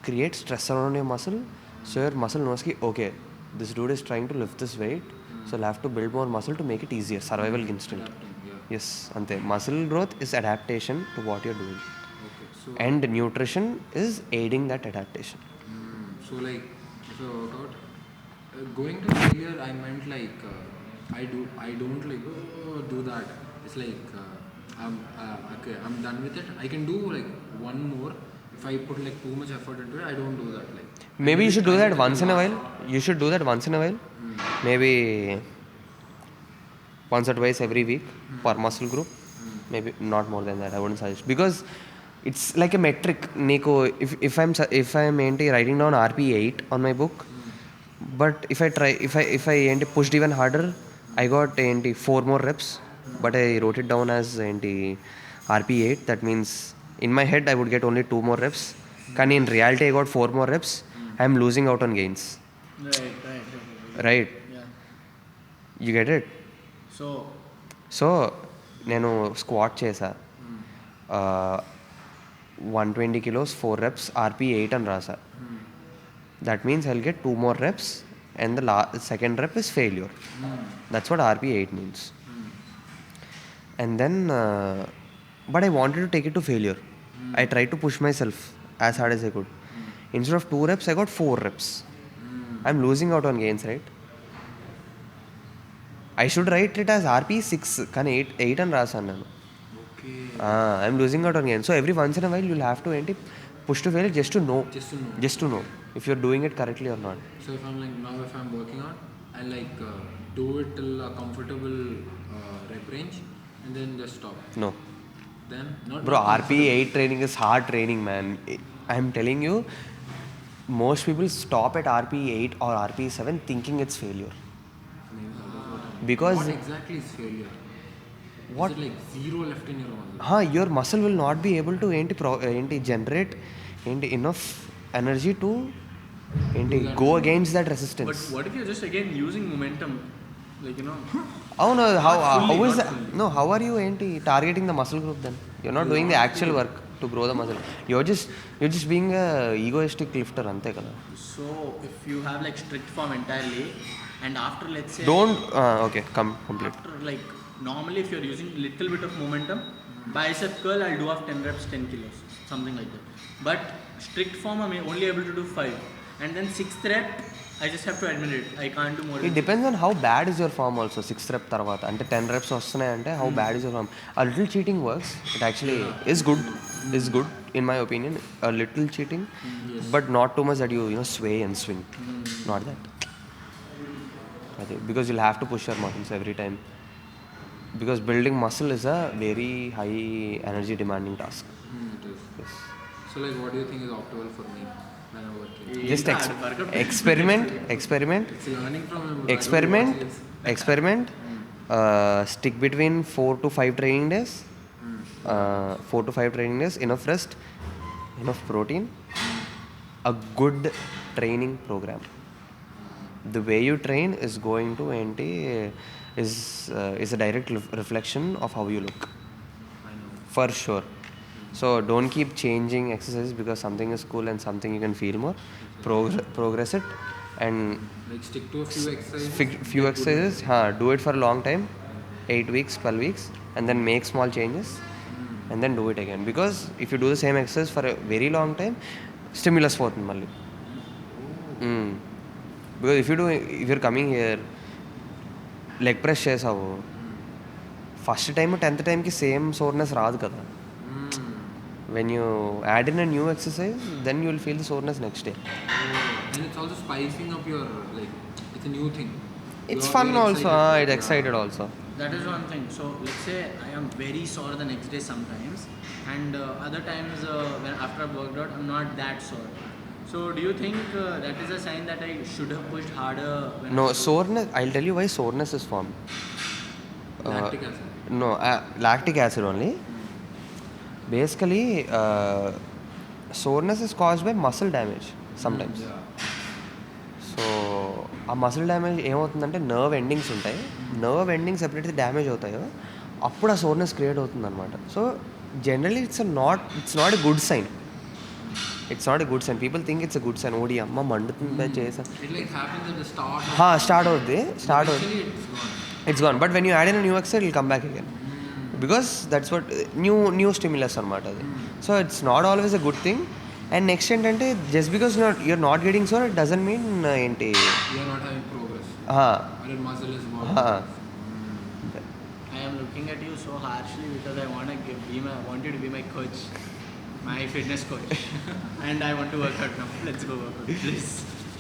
create stress around your muscle, so your muscle knows ki okay, this dude is trying to lift this weight, so you'll have to build more muscle to make it easier. Survival instinct. Yes, ante. Muscle growth is adaptation to what you're doing, and nutrition is aiding that adaptation. So like if I work out, going to failure, I meant like I don't like do that. It's like okay, I'm done with it. I can do like one more. If I put like too much effort into it, I don't do that. Like Maybe you should do that once in a while. You should do that once in a while. Maybe once or twice every week per muscle group. Maybe not more than that. I wouldn't suggest, because it's like a metric. Nico, if I'm writing down RP8 on my book, but if I pushed even harder, I got 4 more reps, but I wrote it down as RP8. That means in my head I would get only 2 more reps. Can in reality I got 4 more reps. I am losing out on gains. Right. Yeah. You get it? So నేను squat చేసా 120 kilos 4 reps RP8 అని రాసా. That means I'll get 2 more reps, and the second rep is failure. That's what RP8 means. And then but I wanted to take it to failure. I tried to push myself as hard as I could. Instead of 2 reps, I got 4 reps. I'm losing out on gains, right? I should write it as RP6, కానీ 8 అని రాసాను నేను. I'm losing out on gains. So every once in a while you'll have to push to failure just to know if you're doing it correctly or not. So if I'm working out, I like do it till a comfortable rep range and then just stop. No. Then not. Bro, RP8 training is hard training, man. I'm telling you, most people stop at RP8 or RP7 thinking it's failure. Because what exactly is failure? What? Is it like zero left in your muscle? Your muscle will not be able to generate enough energy to go against that resistance. But what if you're just again using momentum, like Oh no, how are you targeting the muscle group then? You're not doing the actual work to grow the muscle. You're just being a egoistic lifter, ante kada. So if you have like strict form entirely, and after let's say Okay, complete. After like normally if you're using little bit of momentum, bicep curl I'll do of 10 reps 10 kilos, something like that. But strict form I'm only able to do 5, and then 6th rep I just have to admit it, I can't do more. It depends on how bad is your form also. 6th rep tarvata ante 10 reps వస్తున్నాయి అంటే how bad is your form. A little cheating works. It actually is good in my opinion. A little cheating, but not too much that you sway and swing. Not that. I think because you'll have to push your muscles every time. Because building muscle is a very high energy demanding task. It is. Yes. So like what do you think is optimal for me when I'm working? Just experiment. It's learning from him. Experiment. Stick between 4 to 5 training days. 4 to 5 training days. Enough rest. Enough protein. A good training program. The way you train is going to is a direct reflection of how you look. I know. For sure. So don't keep changing exercises because something is cool and something you can feel more. Progress it and Like stick to a few exercises. few exercises. Do it for a long time, 8 weeks, 12 weeks, and then make small changes, and then do it again. Because if you do the same exercise for a very long time, stimulus పోతుంది మళ్ళీ. Because if you're coming here, leg press చేసావు, first time 10th టైంకి same soreness రాదు కదా. When you add in a new exercise, then you will feel the soreness next day. And it's also spicing up your, like, it's a new thing. It's fun also. It's excited also. That is one thing. So let's say I am very sore the next day sometimes, and other times when after I've worked out I'm not that sore. So do you think that is a sign that I should have pushed harder? No, soreness. I'll tell you why soreness is formed. Lactic acid. No, lactic acid only. Basically, soreness is caused by muscle damage sometimes. So ఆ muscle damage ఏమవుతుందంటే nerve endings ఉంటాయి, nerve endings ఎప్పుడైతే damage అవుతాయో అప్పుడు ఆ soreness create అవుతుంది అనమాట. So generally it's not a good sign. It's not a good sign. People think it's a good sign. ఓడి అమ్మ మండుతుంది చేసాను స్టార్ట్ అవుద్ది it's gone. But when you add in new exercise it'll come back again because that's what new stimulus అనమాట అది. So it's not always a good thing. And next ఏంటంటే just because you're not getting sore it doesn't mean ఏంటి I am looking at you so harshly because I want you to be my coach, my fitness coach. And I want to work out now. Let's go work out. Please.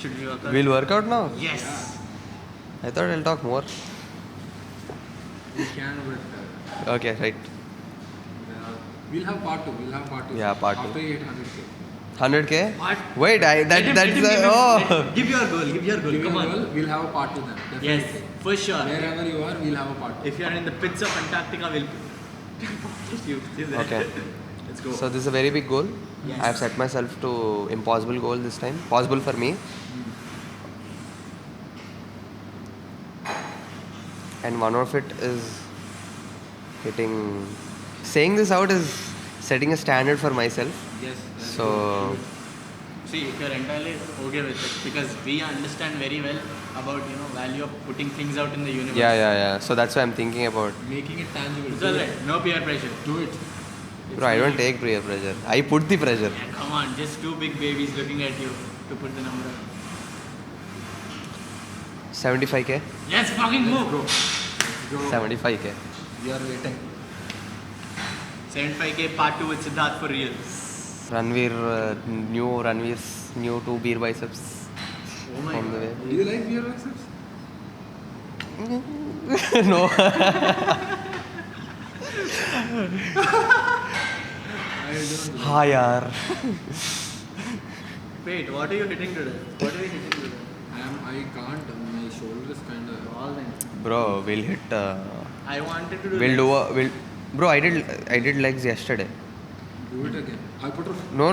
Should we work out? We'll work out now? Yes. I thought I'll talk more. We can, but Okay, right. We'll have part 2. Yeah, part 2. After 800K. 100K? What? Wait, Give your goal. Come on. We'll have a part 2 then. Definitely. Yes, for sure. Wherever you are, we'll have a part 2. If you are in the pits of Antarctica, we'll you. Okay. Let's go. So this is a very big goal. Yes. I have set myself to impossible goal this time. Possible for me. And one of it is saying this out is setting a standard for myself. Yes. So See, if you're entirely okay with it, because we understand very well about value of putting things out in the universe. yeah. So that's why I'm thinking about. Making it tangible. It's alright. No peer pressure. Do it. Bro, I don't take peer pressure. I put the pressure. Yeah, come on, just two big babies looking at you to put the number. 75K. Let's fucking move, bro. 75K. We are waiting. 75K part 2 with Siddarth4Real. Ranveer's new 2 beer biceps Oh my on the god. way. Do you like beer biceps? No. I don't. हाँ यार. Wait, what are you hitting today? I can't. My shoulder is kind of. All then. Bro, we'll hit. I wanted to do We'll this. do. Bro, I did legs yesterday. Do it again. I'll put a. No.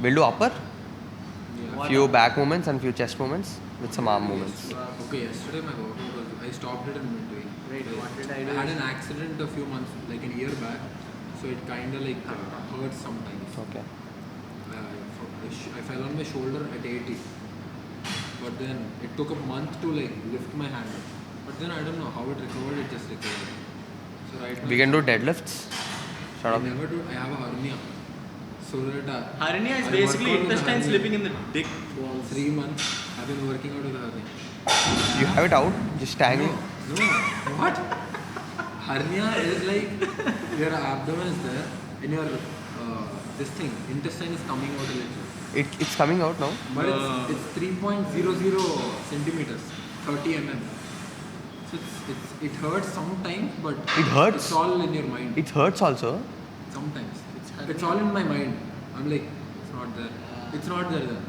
We'll do upper. Yeah. What? Few back movements and few chest movements with some arm movements. Okay, yesterday my workout was. I stopped it in midway. Wait, what did I do? I had an accident a few months, like a year back, so it kind of like hurts sometimes. Okay. I fell on my shoulder at 80, but then it took a month to like lift my hand up. But then I don't know how it recovered. It just recovered. So right now We can do deadlifts. Shut I up. never do. I have a hernia. So that Hernia is I basically work out with intestine hernia. slipping in the dick. For 3 months I've been working out with a hernia. You have it out, just hanging. No. What? Hernia is like your abdomen is there and your this thing intestine is coming out a little. It's coming out now. But it's 3.00 centimeters, 30 mm. So it hurts sometimes, but It hurts? It's all in your mind. It hurts also. Sometimes it's all in my mind. I'm like, it's not there. It's not there then.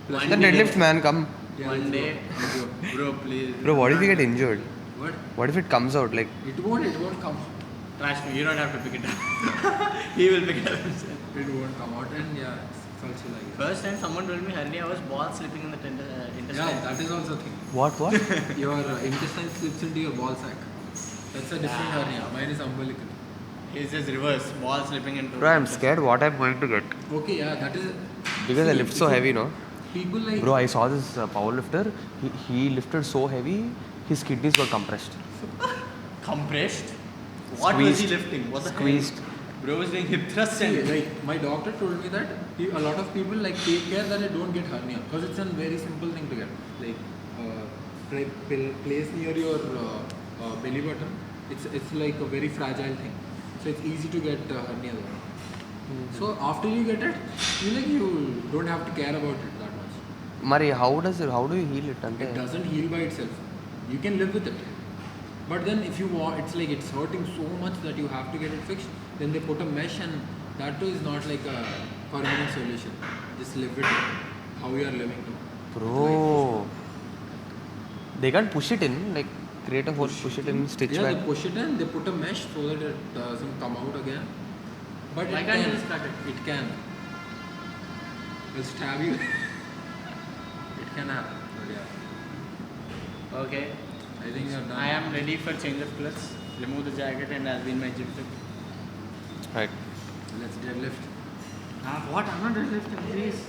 Plus, The deadlift man, come. yeah, One let's day, go. Let's go. bro, please. Bro, what if you get injured? What? What if it comes out like? It won't come. Trust me, you don't have to pick it up. He will pick it up himself. It won't come out, and yeah, it's also like. First time someone told me hernia was ball slipping in the intestine. Yeah, that is also a thing. What? Your intestine slips into your ball sack. That's a different hernia. Mine is umbilical. It's just reverse, ball slipping into. Bro, I'm scared what I'm going to get Okay, yeah, that is. because I lift so heavy, no? People like. Bro, I saw this powerlifter. He lifted so heavy, his kidneys were compressed. Compressed? What was he Squeezed. lifting? What the Squeezed. hell? Bro was doing hip thrusts See, and like my doctor told me that a lot of people like take care that I don't get hernia because it's a very simple thing to get. Like place near your belly button. It's like a very fragile thing, so it's easy to get hernia there. So after you get it, you don't have to care about it that much. Mari, how do you heal it? It doesn't heal by itself. You can live with it. But then if you want, it's hurting so much that you have to get it fixed. Then they put a mesh, and that too is not like a permanent solution. Just live with it how you are living now. Bro, They can't push it in, like create a hole, push it in, stitch Yeah, back. they push it in, they put a mesh so that it doesn't come out again. But Why it can't can. you just cut it? It can. It'll stab you. It can happen. But yeah. Okay. I think you're done. I am ready for change of clothes. Remove the jacket and I'll be in my gym fit. Right. Let's deadlift. What? I'm not deadlifting, please.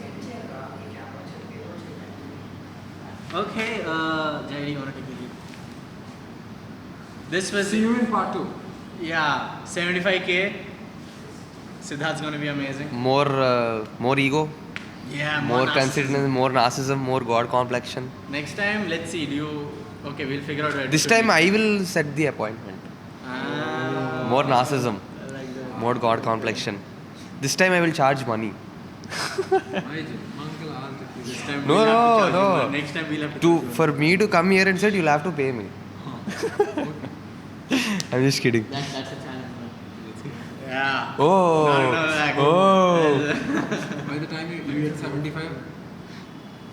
Okay, JD, you want to take the lead? This was, See you in part 2. yeah, 75k. Siddarth's gonna be amazing. More ego, Yeah, more narcissism. conceit, more narcissism, more god complexion. Next time, let's see. Do you? Okay, we'll figure out. Where This time I will set the appointment. More narcissism, I like that. more god complexion. This time I will charge money. My gym. Uncle asked if you This time No, we'll have to no, charge no. you, but next time we'll have to. charge you. For me to come here and sit, you'll have to pay me. I'm just kidding. That's a challenge. Yeah. Oh. No, like, Oh. By the time you hit 75,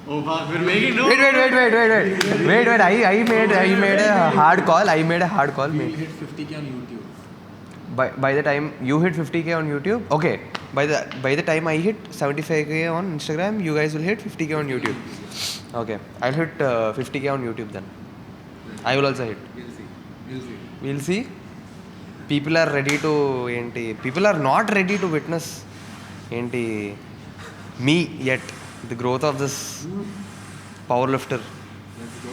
Oh, fuck, we're making no. Wait. I made a hard call. we'll hit 50k on YouTube. By the time you hit 50k on YouTube, okay. By the time I hit 75k on Instagram, you guys will hit 50k on YouTube. Okay, I'll hit 50k on YouTube then. I will also hit. We'll see. People are ready to people are not ready to witness me yet. The growth of this powerlifter. Let's go.